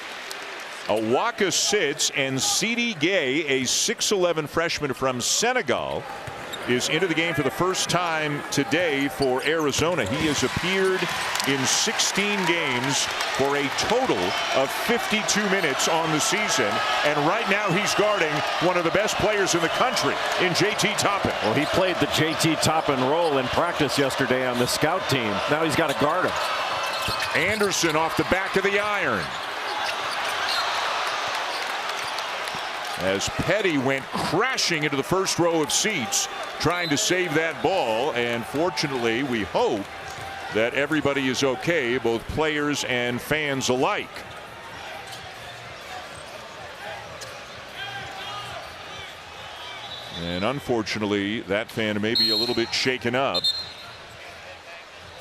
Awaka sits, and Sidi Gay, a 6'11 freshman from Senegal, is into the game for the first time today for Arizona. He has appeared in 16 games for a total of 52 minutes on the season, and right now he's guarding one of the best players in the country in JT Toppin. Well, he played the JT Toppin role in practice yesterday on the scout team. Now he's got to guard him. Anderson off the back of the iron. As Petty went crashing into the first row of seats trying to save that ball, and fortunately we hope that everybody is okay, both players and fans alike. And unfortunately that fan may be a little bit shaken up,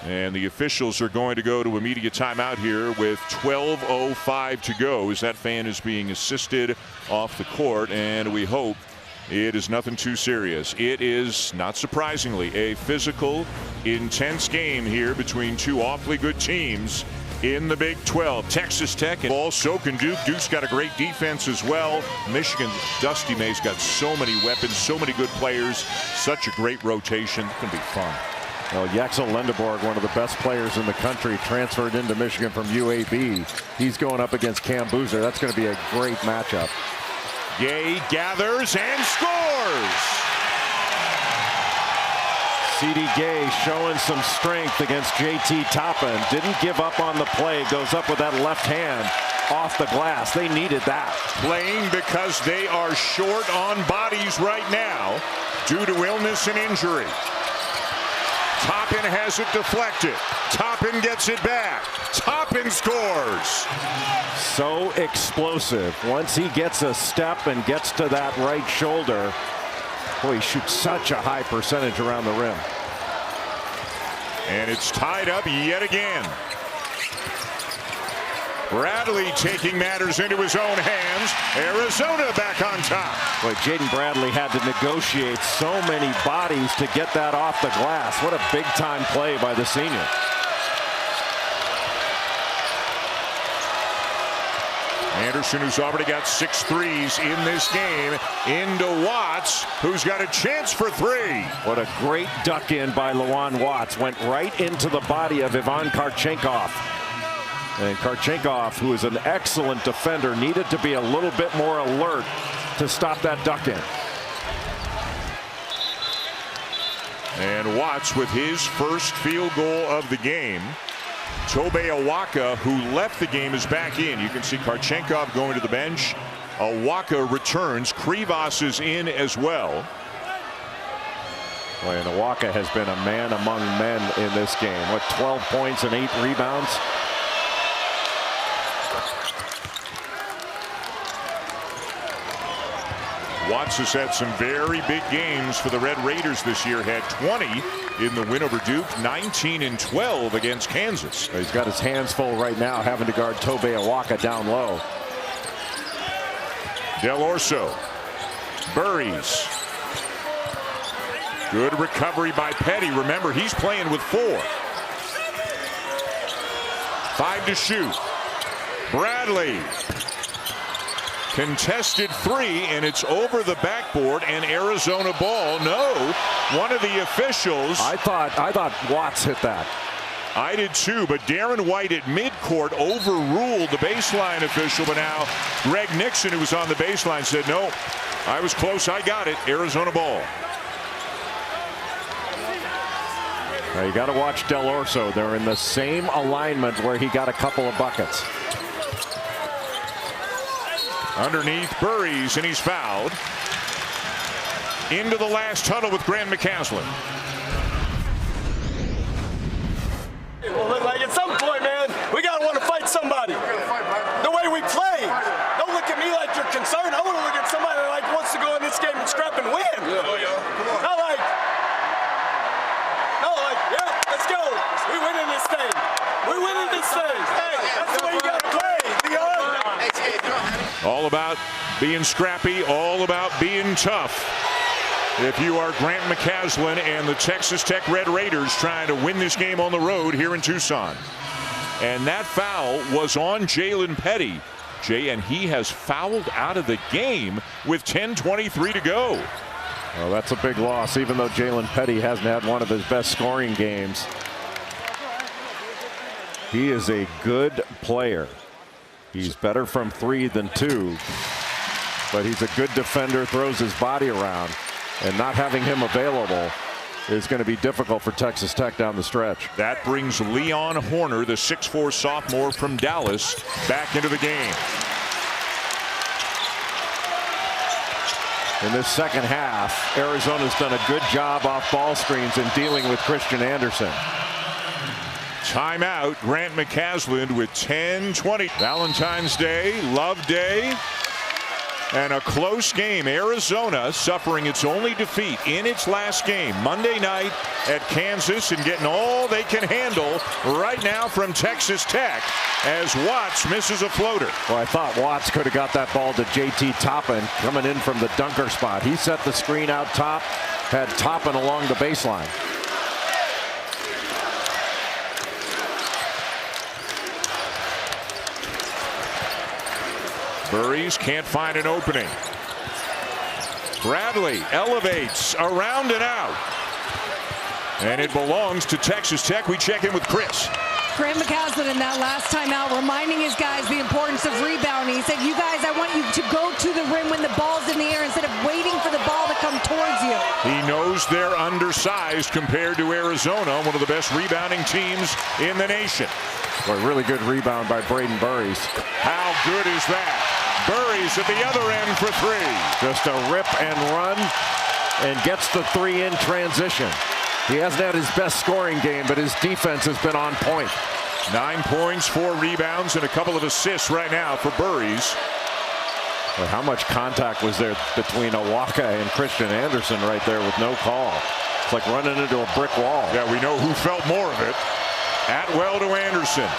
and the officials are going to go to immediate timeout here with 12:05 to go as that fan is being assisted off the court, and we hope it is nothing too serious. It is, not surprisingly, a physical, intense game here between two awfully good teams in the Big 12. Texas Tech and ball, so can Duke. Duke's got a great defense as well. Michigan, Dusty May's got so many weapons, so many good players, such a great rotation. It's going to be fun. Well, Yaxel Lendeborg, one of the best players in the country, transferred into Michigan from UAB. He's going up against Cam Boozer. That's going to be a great matchup. Gay gathers and scores. C.D. Gay showing some strength against J.T. Toppin. Didn't give up on the play. Goes up with that left hand off the glass. They needed that. Playing because they are short on bodies right now due to illness and injury. Toppin has it deflected. Toppin gets it back. Toppin scores. So explosive. Once he gets a step and gets to that right shoulder, boy, he shoots such a high percentage around the rim. And it's tied up yet again. Bradley taking matters into his own hands. Arizona back on top. Boy, Jaden Bradley had to negotiate so many bodies to get that off the glass. What a big-time play by the senior. Anderson, who's already got 6 threes in this game, into Watts, who's got a chance for 3. What a great duck in by Lawan Watts. Went right into the body of Ivan Karchenkov. And Karchenkov, who is an excellent defender, needed to be a little bit more alert to stop that duck in. And Watts with his first field goal of the game. Tobe Awaka, who left the game, is back in. You can see Karchenkov going to the bench. Awaka returns. Krivas is in as well. Boy, and Awaka has been a man among men in this game. What, 12 points and 8 rebounds? Watts has had some very big games for the Red Raiders this year. Had 20 in the win over Duke, 19 and 12 against Kansas. He's got his hands full right now, having to guard Tobe Awaka down low. Del Orso buries. Good recovery by Petty. Remember, he's playing with 4. 5 to shoot. Bradley. Contested three, and it's over the backboard and Arizona ball. No, one of the officials. I thought Watts hit that. I did too, but Darren White at midcourt overruled the baseline official. But now Greg Nixon, who was on the baseline, said, no, I was close, I got it. Arizona ball. Now you got to watch Del Orso. They're in the same alignment where he got a couple of buckets. Underneath Burries, and he's fouled. Into the last huddle with Grant McCaslin. Well, like at some point, man, we gotta want to fight somebody. The way we play. Don't look at me like you're concerned. I want to look at somebody that like wants to go in this game and scrap and win. Not like, yeah, let's go. We winning this thing. We winning this thing. Hey, that's the way you gotta play. All about being scrappy, all about being tough. If you are Grant McCaslin and the Texas Tech Red Raiders trying to win this game on the road here in Tucson. And that foul was on Jalen Petty. And he has fouled out of the game with 10:23 to go. Well, that's a big loss, even though Jalen Petty hasn't had one of his best scoring games. He is a good player. He's better from three than two, but he's a good defender, throws his body around, and not having him available is going to be difficult for Texas Tech down the stretch. That brings Leon Horner, the 6'4" sophomore from Dallas, back into the game. In this second half, Arizona's done a good job off ball screens and dealing with Christian Anderson. Timeout, Grant McCaslin with 10:20. Valentine's Day, Love Day, and a close game. Arizona suffering its only defeat in its last game Monday night at Kansas, and getting all they can handle right now from Texas Tech as Watts misses a floater. Well, I thought Watts could have got that ball to JT Toppin coming in from the dunker spot. He set the screen out top, had Toppin along the baseline. Burries can't find an opening. Bradley elevates around and out. And it belongs to Texas Tech. We check in with Chris. Grant McCaslin in that last timeout reminding his guys the importance of rebounding. He said, you guys, I want you to go to the rim when the ball's in the air instead of waiting for the ball to come towards you. He knows they're undersized compared to Arizona, one of the best rebounding teams in the nation. Boy, really good rebound by Braden Burries. How good is that? Burries at the other end for three. Just a rip and run, and gets the three in transition. He hasn't had his best scoring game, but his defense has been on point. 9 points, 4 rebounds, and a couple of assists right now for Burries. Well, how much contact was there between Awaka and Christian Anderson right there with no call? It's like running into a brick wall. Yeah, we know who felt more of it. Atwell to Anderson.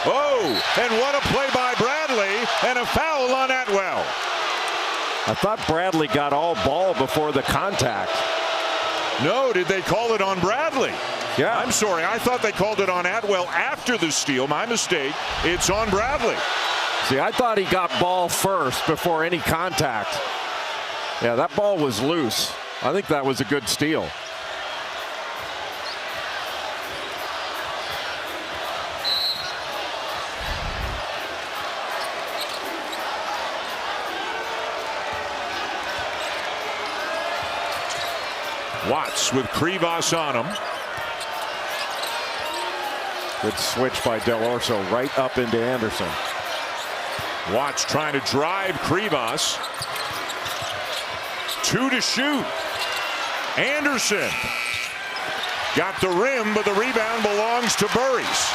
Oh, and what a play by Bradley, and a foul on Atwell. I thought Bradley got all ball before the contact. No, did they call it on Bradley? Yeah. I'm sorry, I thought they called it on Atwell after the steal. My mistake. It's on Bradley. See, I thought he got ball first before any contact. Yeah, that ball was loose. I think that was a good steal. Watts with Krivas on him. Good switch by Del Orso right up into Anderson. Watts trying to drive Krivas. 2 to shoot. Anderson got the rim, but the rebound belongs to Burries.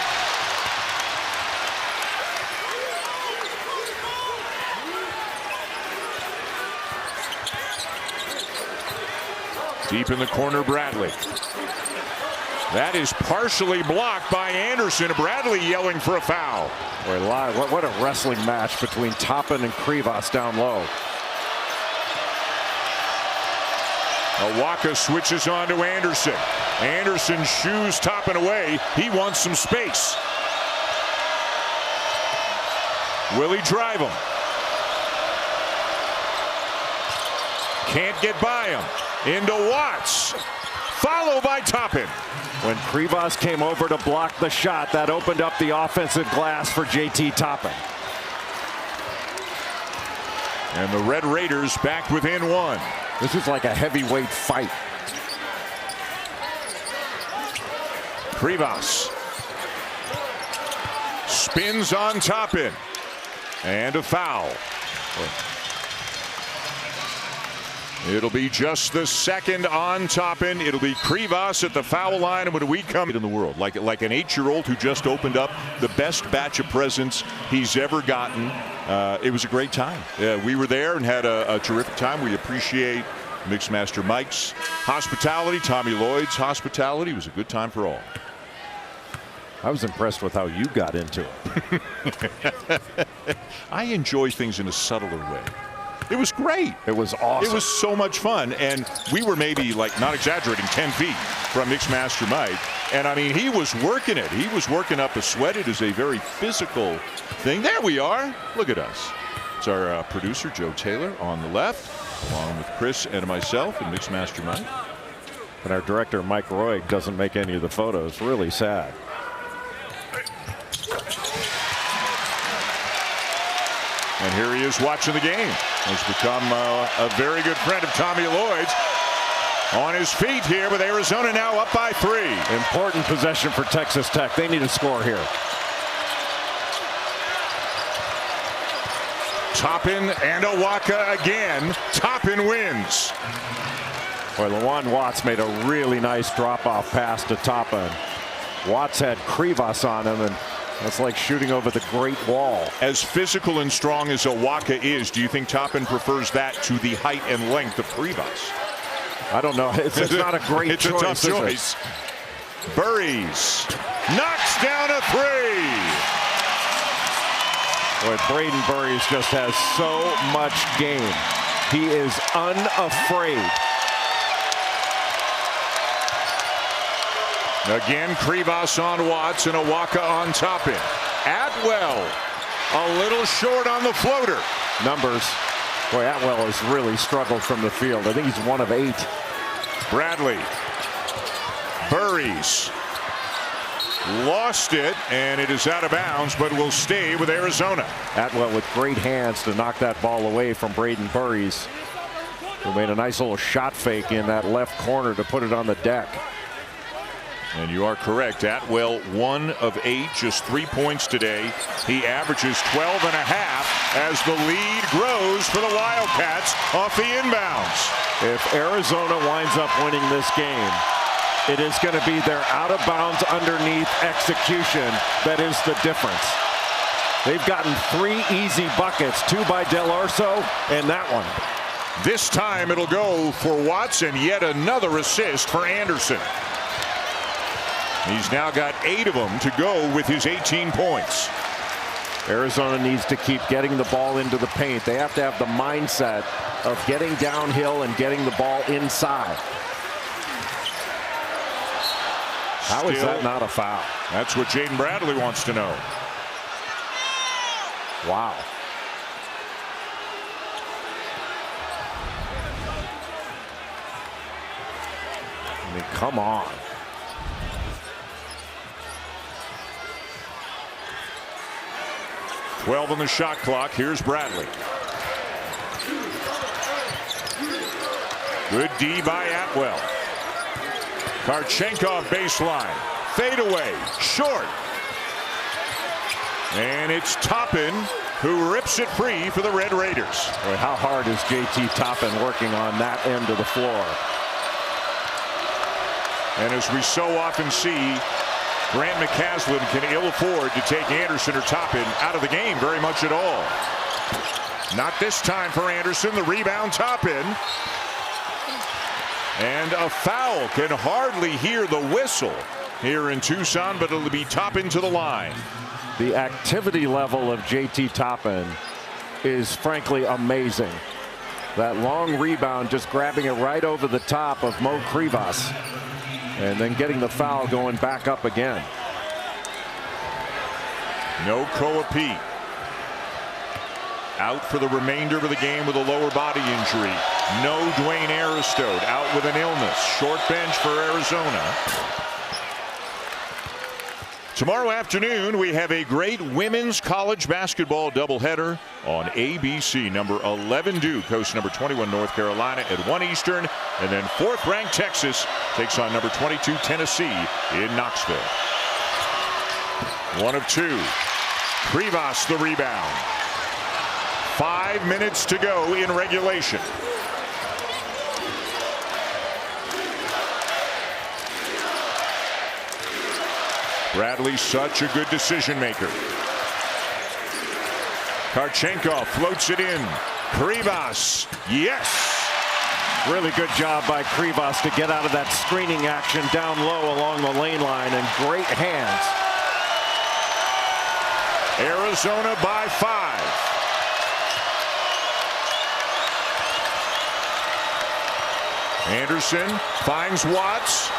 Deep in the corner, Bradley. That is partially blocked by Anderson. Bradley yelling for a foul. Boy, what a wrestling match between Toppin and Krivas down low. Awaka switches on to Anderson. Anderson shoos Toppin away. He wants some space. Will he drive him? Can't get by him. Into Watts. Followed by Toppin. When Krivas came over to block the shot, that opened up the offensive glass for JT Toppin. And the Red Raiders back within one. This is like a heavyweight fight. Krivas spins on Toppin. And a foul. It'll be just the second on Toppin. It'll be Krivas at the foul line. And when we come in the world, like an 8-year-old who just opened up the best batch of presents he's ever gotten. It was a great time. We were there and had a terrific time. We appreciate Mixmaster Mike's hospitality, Tommy Lloyd's hospitality. It was a good time for all. I was impressed with how you got into it. I enjoy things in a subtler way. It was great. It was awesome. It was so much fun. And we were maybe, like, not exaggerating, 10 feet from Mixmaster Mike. And I mean, he was working it. He was working up a sweat. It is a very physical thing. There we are. Look at us. It's our producer, Joe Taylor, on the left, along with Chris and myself and Mixmaster Mike. And our director, Mike Roy, doesn't make any of the photos. Really sad. And here he is watching the game. Has become a very good friend of Tommy Lloyd's. On his feet here with Arizona now up by 3. Important possession for Texas Tech. They need a score here. Toppin and Owaka again. Toppin wins. Boy, Lawan Watts made a really nice drop-off pass to Toppin. Watts had Krivas on him, and that's like shooting over the Great Wall. As physical and strong as Owaka is, do you think Toppin prefers that to the height and length of Krivas? I don't know. It's not a great choice. It's a tough choice. Burries knocks down a 3. Boy, Braden Burries just has so much game. He is unafraid. Again, Krivas on Watts and Owaka on Toppin. Atwell a little short on the floater. Numbers. Boy, Atwell has really struggled from the field. I think he's 1 of 8. Bradley. Burries lost it, and it is out of bounds, but will stay with Arizona. Atwell with great hands to knock that ball away from Braden Burries, who made a nice little shot fake in that left corner to put it on the deck. And you are correct. Atwell 1 of 8, just 3 points today. He averages 12 and a half as the lead grows for the Wildcats off the inbounds. If Arizona winds up winning this game, it is going to be their out of bounds underneath execution that is the difference. They've gotten 3 easy buckets, 2 by Del Orso and that one. This time it'll go for Watts, and yet another assist for Anderson. He's now got 8 of them to go with his 18 points. Arizona needs to keep getting the ball into the paint. They have to have the mindset of getting downhill and getting the ball inside. How is that not a foul? That's what Jaden Bradley wants to know. Wow. I mean, come on. .12 on the shot clock. Here's Bradley. Good D by Atwell. Karchenkov baseline. Fadeaway. Short. And it's Toppin who rips it free for the Red Raiders. Boy, how hard is JT Toppin working on that end of the floor? And as we so often see, Grant McCaslin can ill afford to take Anderson or Toppin out of the game very much at all. Not this time for Anderson. The rebound, Toppin. And a foul. Can hardly hear the whistle here in Tucson, but it'll be Toppin to the line. The activity level of JT Toppin is frankly amazing. That long rebound, just grabbing it right over the top of Mo Krivas. And then getting the foul, going back up again. No Koa Pete. out for the remainder of the game with a lower body injury. No Dwayne Aristote, out with an illness. Short bench for Arizona. Tomorrow afternoon, we have a great women's college basketball doubleheader on ABC. Number 11 Duke hosts number 21 North Carolina at 1 Eastern. And then 4th-ranked Texas takes on number 22 Tennessee in Knoxville. 1 of 2. Krivas the rebound. 5 minutes to go in regulation. Bradley, such a good decision maker. Karchenkov floats it in. Krivas, yes! Really good job by Krivas to get out of that screening action down low along the lane line, and great hands. Arizona by 5. Anderson finds Watts.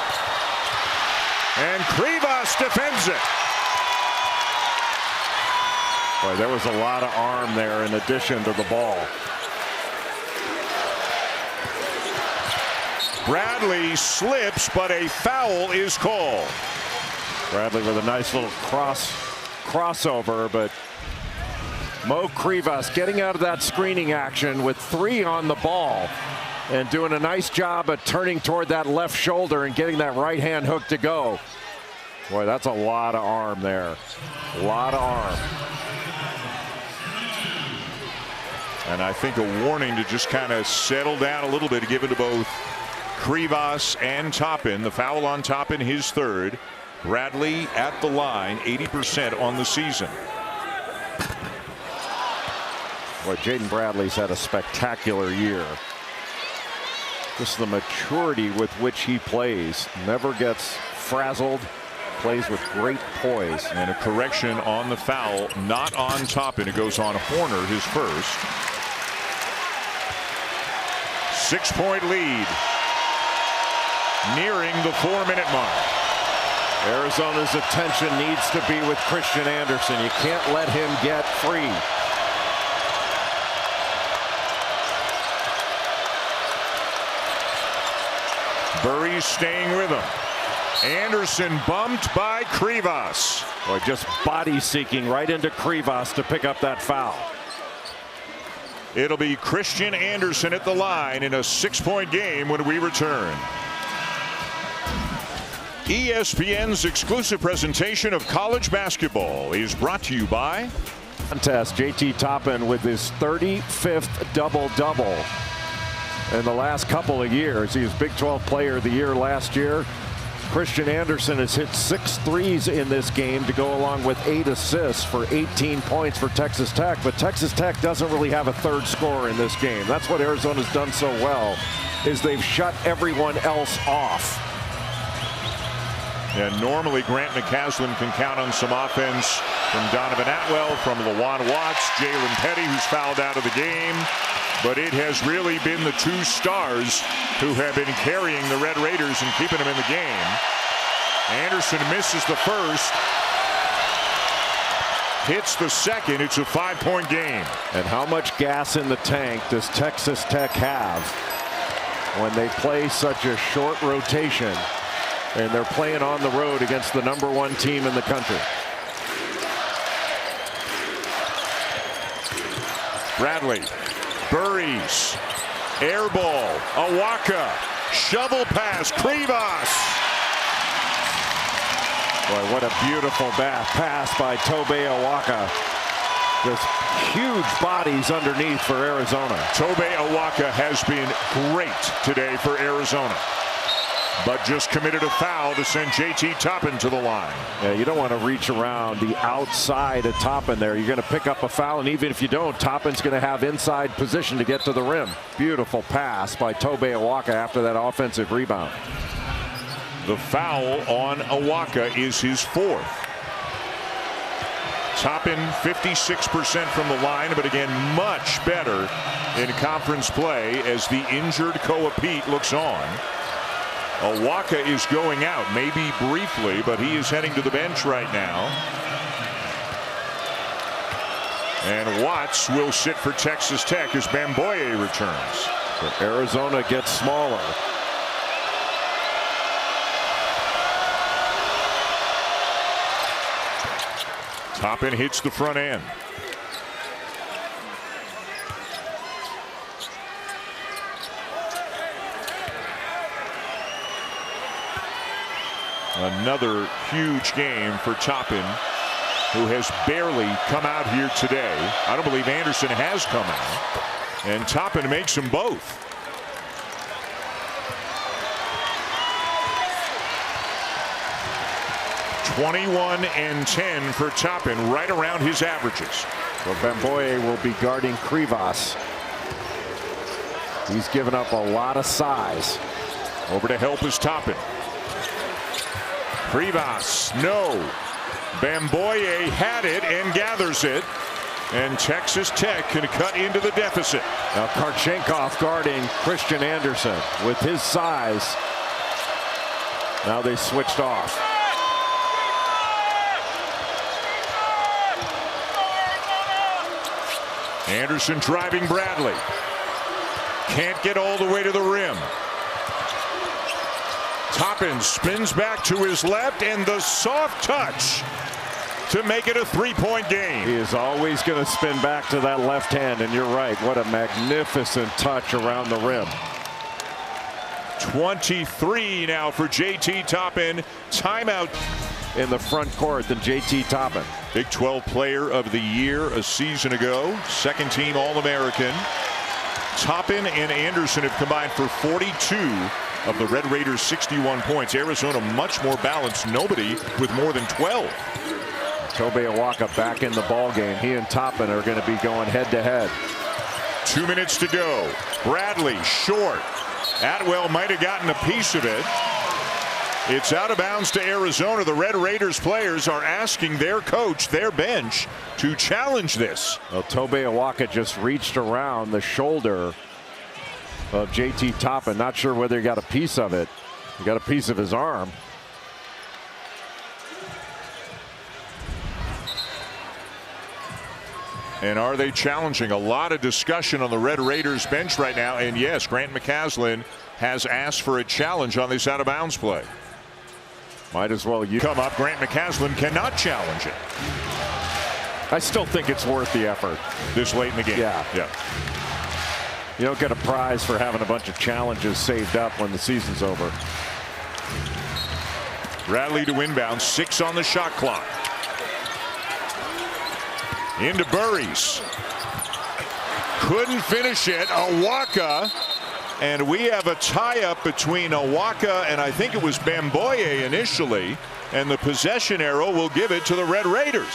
And Krivas defends it. Boy, there was a lot of arm there in addition to the ball. Bradley slips, but a foul is called. Bradley with a nice little crossover, but Mo Krivas getting out of that screening action with 3 on the ball and doing a nice job of turning toward that left shoulder and getting that right hand hook to go. Boy, that's a lot of arm there. A lot of arm. And I think a warning to just kind of settle down a little bit, given to both Krivas and Toppin. The foul on Toppin, his 3rd. Bradley at the line, 80% on the season. Boy, Jaden Bradley's had a spectacular year. Just the maturity with which he plays. Never gets frazzled. Plays with great poise. And a correction on the foul, not on Toppin. It goes on Horner, his first. 6-point lead. Nearing the 4-minute mark. Arizona's attention needs to be with Christian Anderson. You can't let him get free. Burry's staying with him. Anderson bumped by Krivas. Boy, just body seeking right into Krivas to pick up that foul. It'll be Christian Anderson at the line in a 6-point game when we return. ESPN's exclusive presentation of college basketball is brought to you by contest. JT Toppin with his 35th double-double in the last couple of years. He was Big 12 Player of the Year last year. Christian Anderson has hit 6 threes in this game to go along with 8 assists for 18 points for Texas Tech. But Texas Tech doesn't really have a 3rd scorer in this game. That's what Arizona's done so well, is they've shut everyone else off. And normally Grant McCaslin can count on some offense from Donovan Atwell, from Lawan Watts, Jalen Petty, who's fouled out of the game. But it has really been the 2 stars who have been carrying the Red Raiders and keeping them in the game. Anderson misses the first. Hits the second. It's a 5-point game. And how much gas in the tank does Texas Tech have when they play such a short rotation and they're playing on the road against the #1 team in the country? Bradley. Burries. Air ball. Awaka. Shovel pass. Krivas. Boy, what a beautiful pass by Tobe Awaka. Just huge bodies underneath for Arizona. Tobe Awaka has been great today for Arizona, but just committed a foul to send JT Toppin to the line. Yeah, you don't want to reach around the outside of Toppin there. You're going to pick up a foul, and even if you don't, Toppin's going to have inside position to get to the rim. Beautiful pass by Tobe Awaka after that offensive rebound. The foul on Awaka is his 4th. Toppin 56% from the line, but again much better in conference play as the injured Koa Pete looks on. Awaka is going out, maybe briefly, but he is heading to the bench right now. And Watts will sit for Texas Tech as Bamboye returns. So Arizona gets smaller. Toppin hits the front end. Another huge game for Toppin, who has barely come out here today. I don't believe Anderson has come out. And Toppin makes them both. (21-10) for Toppin, right around his averages. Well, Bamboye will be guarding Krivas. He's given up a lot of size. Over to help is Toppin. Krivas, no. Bamboye had it and gathers it. And Texas Tech can cut into the deficit. Now Karchenkov guarding Christian Anderson with his size. Now they switched off. Anderson driving Bradley. Can't get all the way to the rim. Toppin spins back to his left, and the soft touch to make it a three-point game. He is always going to spin back to that left hand, and you're right. What a magnificent touch around the rim. 23 now for JT Toppin. Timeout in the front court than JT Toppin. Big 12 Player of the Year a season ago. Second team All-American. Toppin and Anderson have combined for 42 of the Red Raiders' 61 points. Arizona much more balanced. Nobody with more than 12. Tobe Awaka back in the ball game. He and Toppin are going to be going head-to-head. 2 minutes to go. Bradley short. Atwell might have gotten a piece of it. It's out of bounds to Arizona. The Red Raiders players are asking their coach, their bench, to challenge this. Well, Tobe Awaka just reached around the shoulder of JT Toppin. Not sure whether he got a piece of it. He got a piece of his arm. And are they challenging? A lot of discussion on the Red Raiders bench right now. And yes, Grant McCaslin has asked for a challenge on this out of bounds play. Might as well come up. Grant McCaslin cannot challenge it. I still think it's worth the effort. This late in the game. Yeah. You don't get a prize for having a bunch of challenges saved up when the season's over. Bradley to inbound. 6 on the shot clock. Into Burries. Couldn't finish it. Awaka. And we have a tie-up between Awaka and I think it was Bamboye initially. And the possession arrow will give it to the Red Raiders.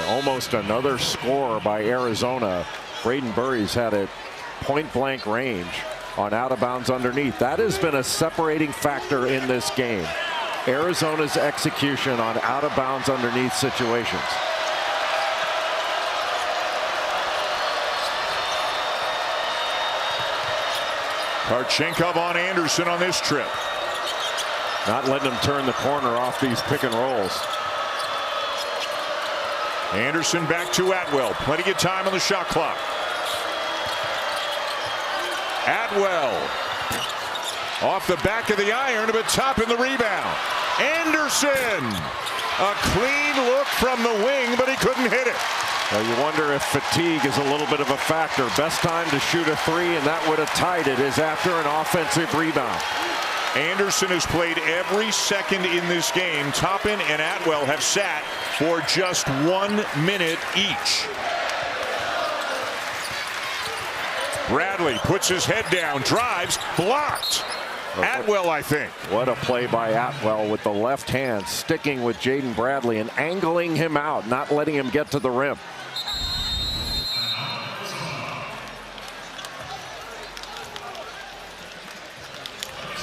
Almost another score by Arizona. Braden Burries had it point-blank range on out-of-bounds underneath. That has been a separating factor in this game. Arizona's execution on out-of-bounds underneath situations. Karchenkov on Anderson on this trip. Not letting him turn the corner off these pick and rolls. Anderson back to Atwell. Plenty of time on the shot clock. Atwell off the back of the iron, but Toppin the rebound. Anderson, a clean look from the wing, but he couldn't hit it. Well, you wonder if fatigue is a little bit of a factor. Best time to shoot a three, and that would have tied it, is after an offensive rebound. Anderson has played every second in this game. Toppin and Atwell have sat for just 1 minute each. Bradley puts his head down, drives, blocked. Atwell, I think. What a play by Atwell with the left hand, sticking with Jaden Bradley and angling him out, not letting him get to the rim.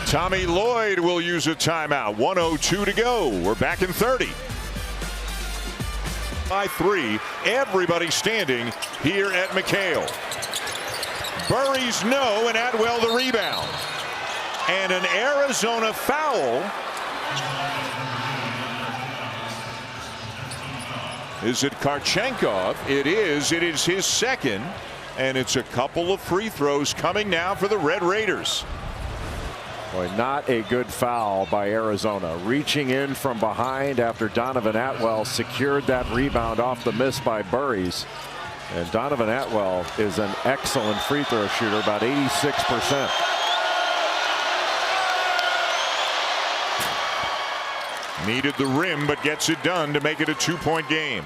Tommy Lloyd will use a timeout. 1:02 to go. We're back in 30. By 3, everybody standing here at McHale. Burries no, and Atwell the rebound. And an Arizona foul Is it Karchenkov? It is. It is his second. And it's a couple of free throws coming now for the Red Raiders. Boy, not a good foul by Arizona. Reaching in from behind after Donovan Atwell secured that rebound off the miss by Burries. And Donovan Atwell is an excellent free throw shooter, about 86%. Needed the rim, but gets it done to make it a 2-point game.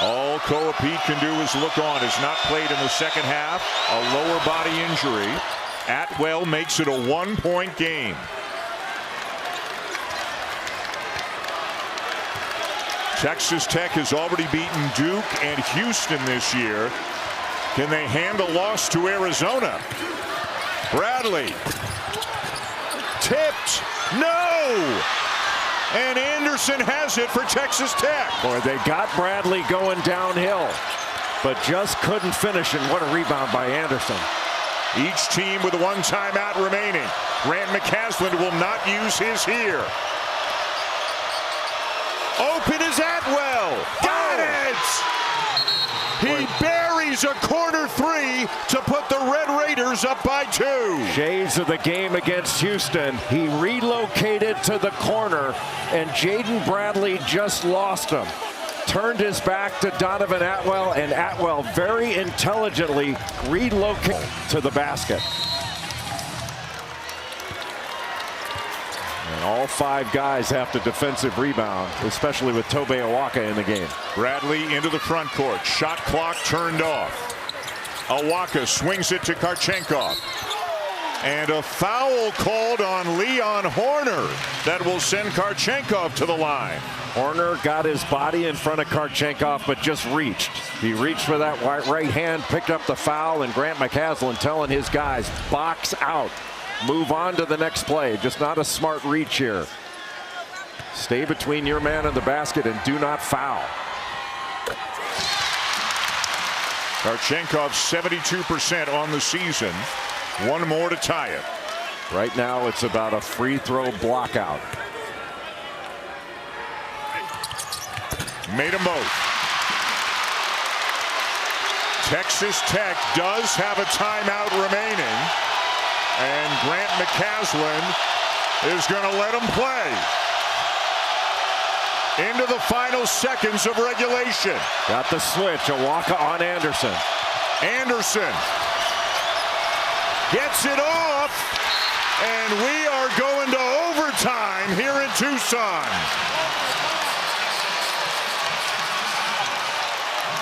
All Koa Pete can do is look on. Has not played in the second half. A lower body injury. Atwell makes it a 1-point game. Texas Tech has already beaten Duke and Houston this year. Can they hand a loss to Arizona? Bradley. Tipped. No! And Anderson has it for Texas Tech. Boy, they got Bradley going downhill, but just couldn't finish. And what a rebound by Anderson. Each team with one timeout remaining. Grant McCaslin will not use his here. Open is Atwell. Got it! He buries a corner three to put the Red Raiders up by 2. Shades of the game against Houston. He relocated to the corner, and Jaden Bradley just lost him. Turned his back to Donovan Atwell, and Atwell very intelligently relocated to the basket. And all 5 guys have to defensive rebound, especially with Tobe Awaka in the game. Bradley into the front court. Shot clock turned off. Awaka swings it to Karchenkov. And a foul called on Leon Horner that will send Karchenkov to the line. Horner got his body in front of Karchenkov, but just reached. He reached for that right hand, picked up the foul, and Grant McCaslin telling his guys, box out. Move on to the next play. Just not a smart reach here. Stay between your man and the basket and do not foul. Karchenkov 72% on the season. One more to tie it. Right now it's about a free throw block out. Made them both. Texas Tech does have a timeout remaining. And Grant McCaslin is going to let him play. Into the final seconds of regulation. Got the switch. Awaka on Anderson. Anderson gets it off. And we are going to overtime here in Tucson.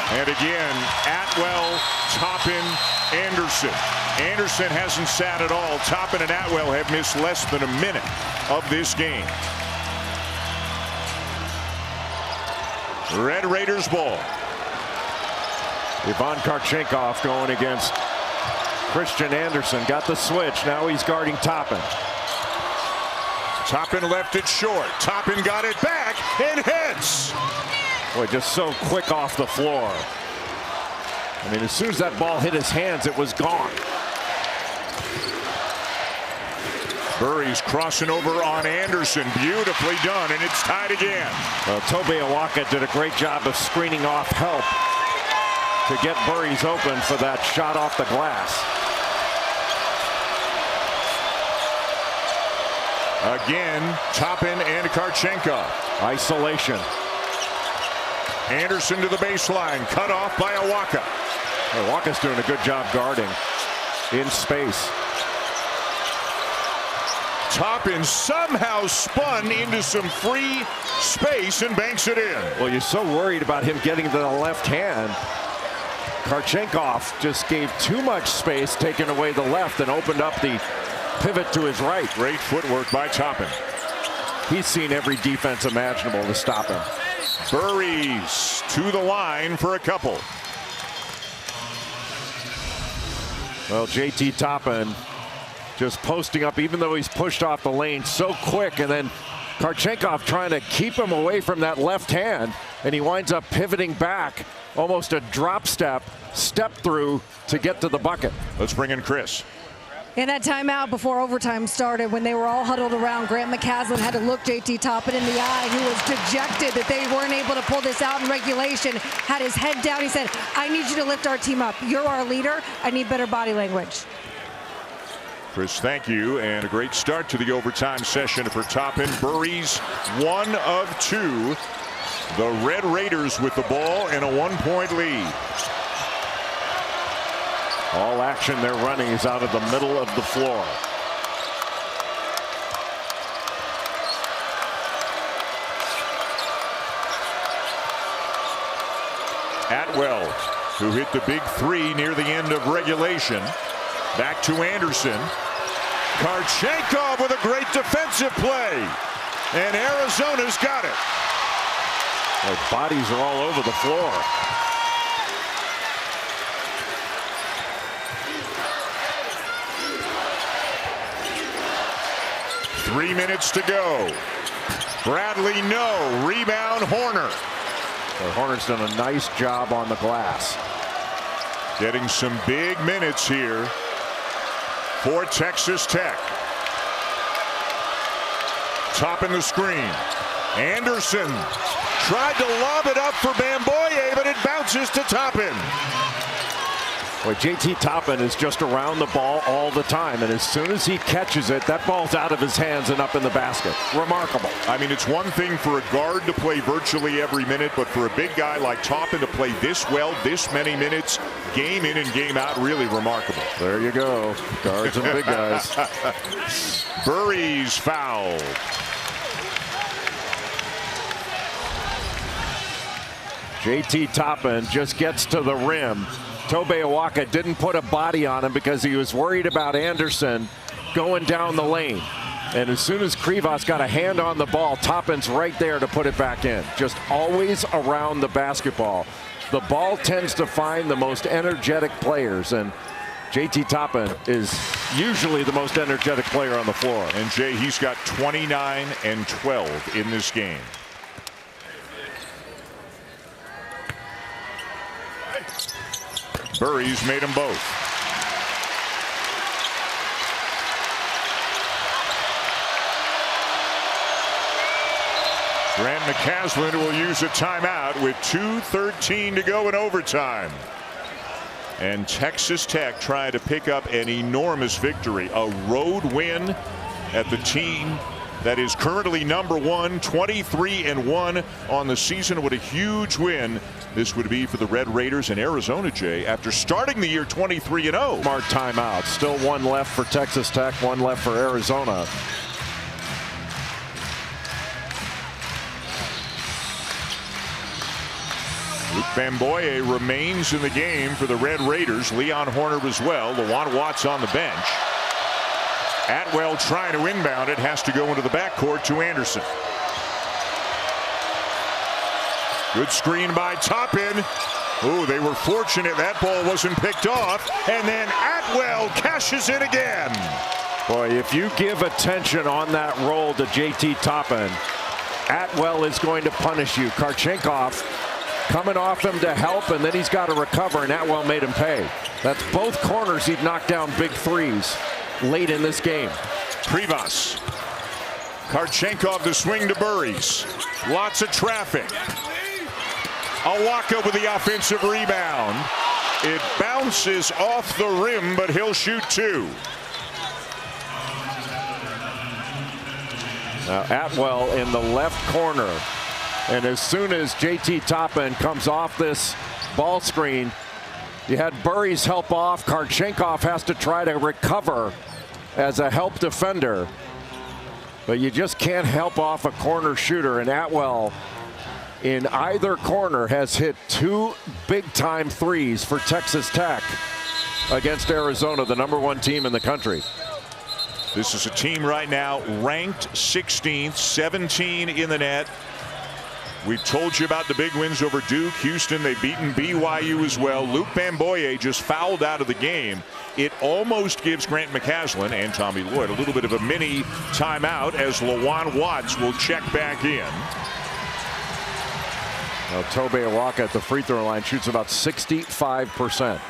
And again, Atwell, Toppin, Anderson. Anderson hasn't sat at all. Toppin and Atwell have missed less than a minute of this game. Red Raiders ball. Ivan Karchenkov going against Christian Anderson. Got the switch. Now he's guarding Toppin. Toppin left it short. Toppin got it back and hits. Boy, just so quick off the floor. I mean, as soon as that ball hit his hands, it was gone. Burries crossing over on Anderson. Beautifully done, and it's tied again. Well, Tobe Awaka did a great job of screening off help to get Burries open for that shot off the glass. Again, Toppin and Karchenkov. Isolation. Anderson to the baseline, cut off by Awaka. Awaka's doing a good job guarding in space. Toppin somehow spun into some free space and banks it in. Well, you're so worried about him getting to the left hand. Karchenkov just gave too much space, taking away the left, and opened up the pivot to his right. Great footwork by Toppin. He's seen every defense imaginable to stop him. Burries to the line for a couple. Well, JT Toppin just posting up, even though he's pushed off the lane so quick, and then Karchenkov trying to keep him away from that left hand, and he winds up pivoting back, almost a drop step through to get to the bucket. Let's bring in Chris. In that timeout before overtime started, when they were all huddled around, Grant McCaslin had to look JT Toppin in the eye. He was dejected that they weren't able to pull this out in regulation. Had his head down. He said, I need you to lift our team up. You're our leader. I need better body language. Chris, thank you. And a great start to the overtime session for Toppin. Burries 1 of 2. The Red Raiders with the ball and a 1-point lead. All action they're running is out of the middle of the floor. Atwell, who hit the big 3 near the end of regulation. Back to Anderson. Karchenkov with a great defensive play. And Arizona's got it. Their bodies are all over the floor. Three minutes to go. Bradley, no. Rebound, Horner. So Horner's done a nice job on the glass. Getting some big minutes here for Texas Tech. Topping the screen. Anderson tried to lob it up for Bamboye, but it bounces to Toppin. Boy, JT Toppin is just around the ball all the time, and as soon as he catches it, that ball's out of his hands and up in the basket. Remarkable. I mean, it's one thing for a guard to play virtually every minute, but for a big guy like Toppin to play this well, this many minutes, game in and game out, really remarkable. There you go. Guards and big guys. Burries fouled. JT Toppin just gets to the rim. Tobe Awaka didn't put a body on him because he was worried about Anderson going down the lane. And as soon as Krivas got a hand on the ball, Toppin's right there to put it back in. Just always around the basketball. The ball tends to find the most energetic players, and JT Toppin is usually the most energetic player on the floor. And Jay, he's got 29 and 12 in this game. Burries made them both. Grant McCaslin will use a timeout with 2:13 to go in overtime. And Texas Tech trying to pick up an enormous victory. A road win at the team that is currently #1, 23-1 on the season. What a huge win this would be for the Red Raiders in Arizona, Jay, after starting the year 23-0. Smart timeout. Still one left for Texas Tech, one left for Arizona. Luke Bamboye remains in the game for the Red Raiders. Leon Horner as well. LaJuan Watts on the bench. Atwell trying to inbound it, has to go into the backcourt to Anderson. Good screen by Toppin. Oh, they were fortunate that ball wasn't picked off. And then Atwell cashes in again. Boy, if you give attention on that roll to JT Toppin, Atwell is going to punish you. Karchenkov coming off him to help, and then he's got to recover, and Atwell made him pay. That's both corners he'd knocked down big threes late in this game. Krivas. Karchenkov the swing to Burries. Lots of traffic. Awaka with the offensive rebound. It bounces off the rim, but he'll shoot 2. Now Atwell in the left corner. And as soon as JT Toppin comes off this ball screen, you had Burries help off. Karchenkov has to try to recover as a help defender. But you just can't help off a corner shooter. And Atwell in either corner has hit 2 big-time threes for Texas Tech against Arizona, the #1 team in the country. This is a team right now ranked 16th, 17 in the net. We've told you about the big wins over Duke, Houston. They've beaten BYU as well. Luke Bamboye just fouled out of the game. It almost gives Grant McCaslin and Tommy Lloyd a little bit of a mini timeout as LaJuan Watts will check back in. Now, Tobe Awaka at the free throw line shoots about 65%.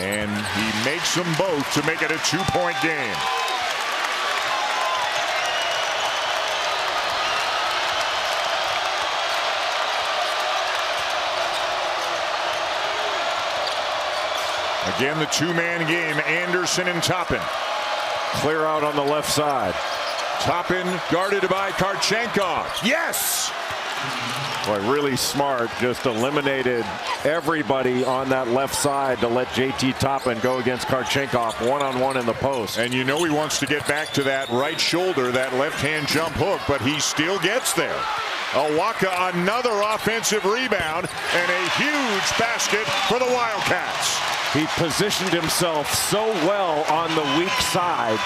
And he makes them both to make it a 2-point game. Again, the two-man game, Anderson and Toppin. Clear out on the left side. Toppin guarded by Karchenkov. Yes! Boy, really smart. Just eliminated everybody on that left side to let JT Toppin go against Karchenkov one-on-one in the post. And you know he wants to get back to that right shoulder, that left-hand jump hook, but he still gets there. Awaka, another offensive rebound, and a huge basket for the Wildcats. He positioned himself so well on the weak side.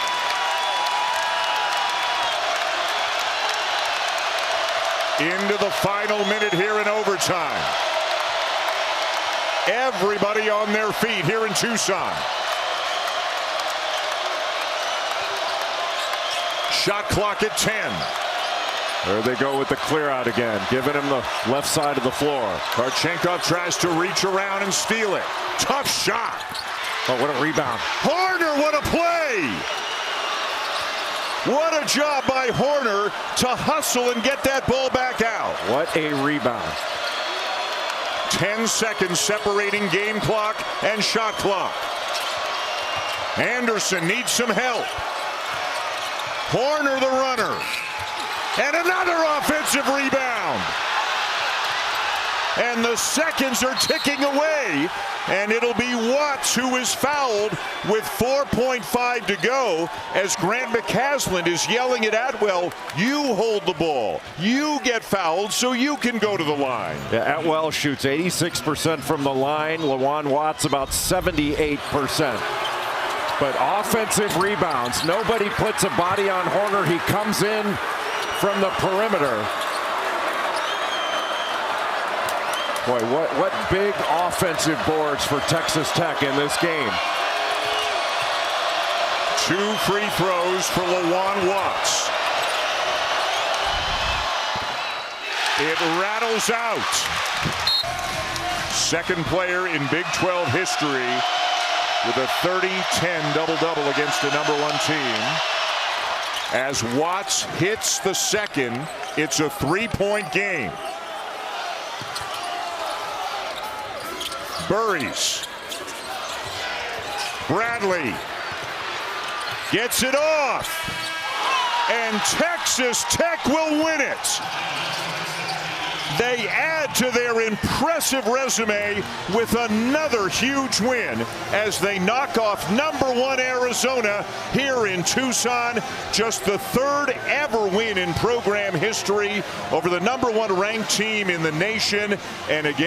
Into the final minute here in overtime. Everybody on their feet here in Tucson. Shot clock at 10. There they go with the clear out again, giving him the left side of the floor. Karchenkov tries to reach around and steal it. Tough shot. Oh, what a rebound. Horner, what a play. What a job by Horner to hustle and get that ball back out. What a rebound. 10 seconds separating game clock and shot clock. Anderson needs some help. Horner the runner. And another offensive rebound. And the seconds are ticking away. And it'll be Watts who is fouled with 4.5 to go as Grant McCaslin is yelling at Atwell, you hold the ball. You get fouled so you can go to the line. Yeah, Atwell shoots 86% from the line. Lawan Watts about 78%. But offensive rebounds. Nobody puts a body on Horner. He comes in from the perimeter. Boy, what big offensive boards for Texas Tech in this game. 2 free throws for Lawan Watts. It rattles out. Second player in Big 12 history with a 30-10 double-double against a #1 team. As Watts hits the second, it's a 3-point game. Burries. Bradley gets it off. And Texas Tech will win it. They add to their impressive resume with another huge win as they knock off #1 Arizona here in Tucson. Just the 3rd ever win in program history over the #1 ranked team in the nation. And again,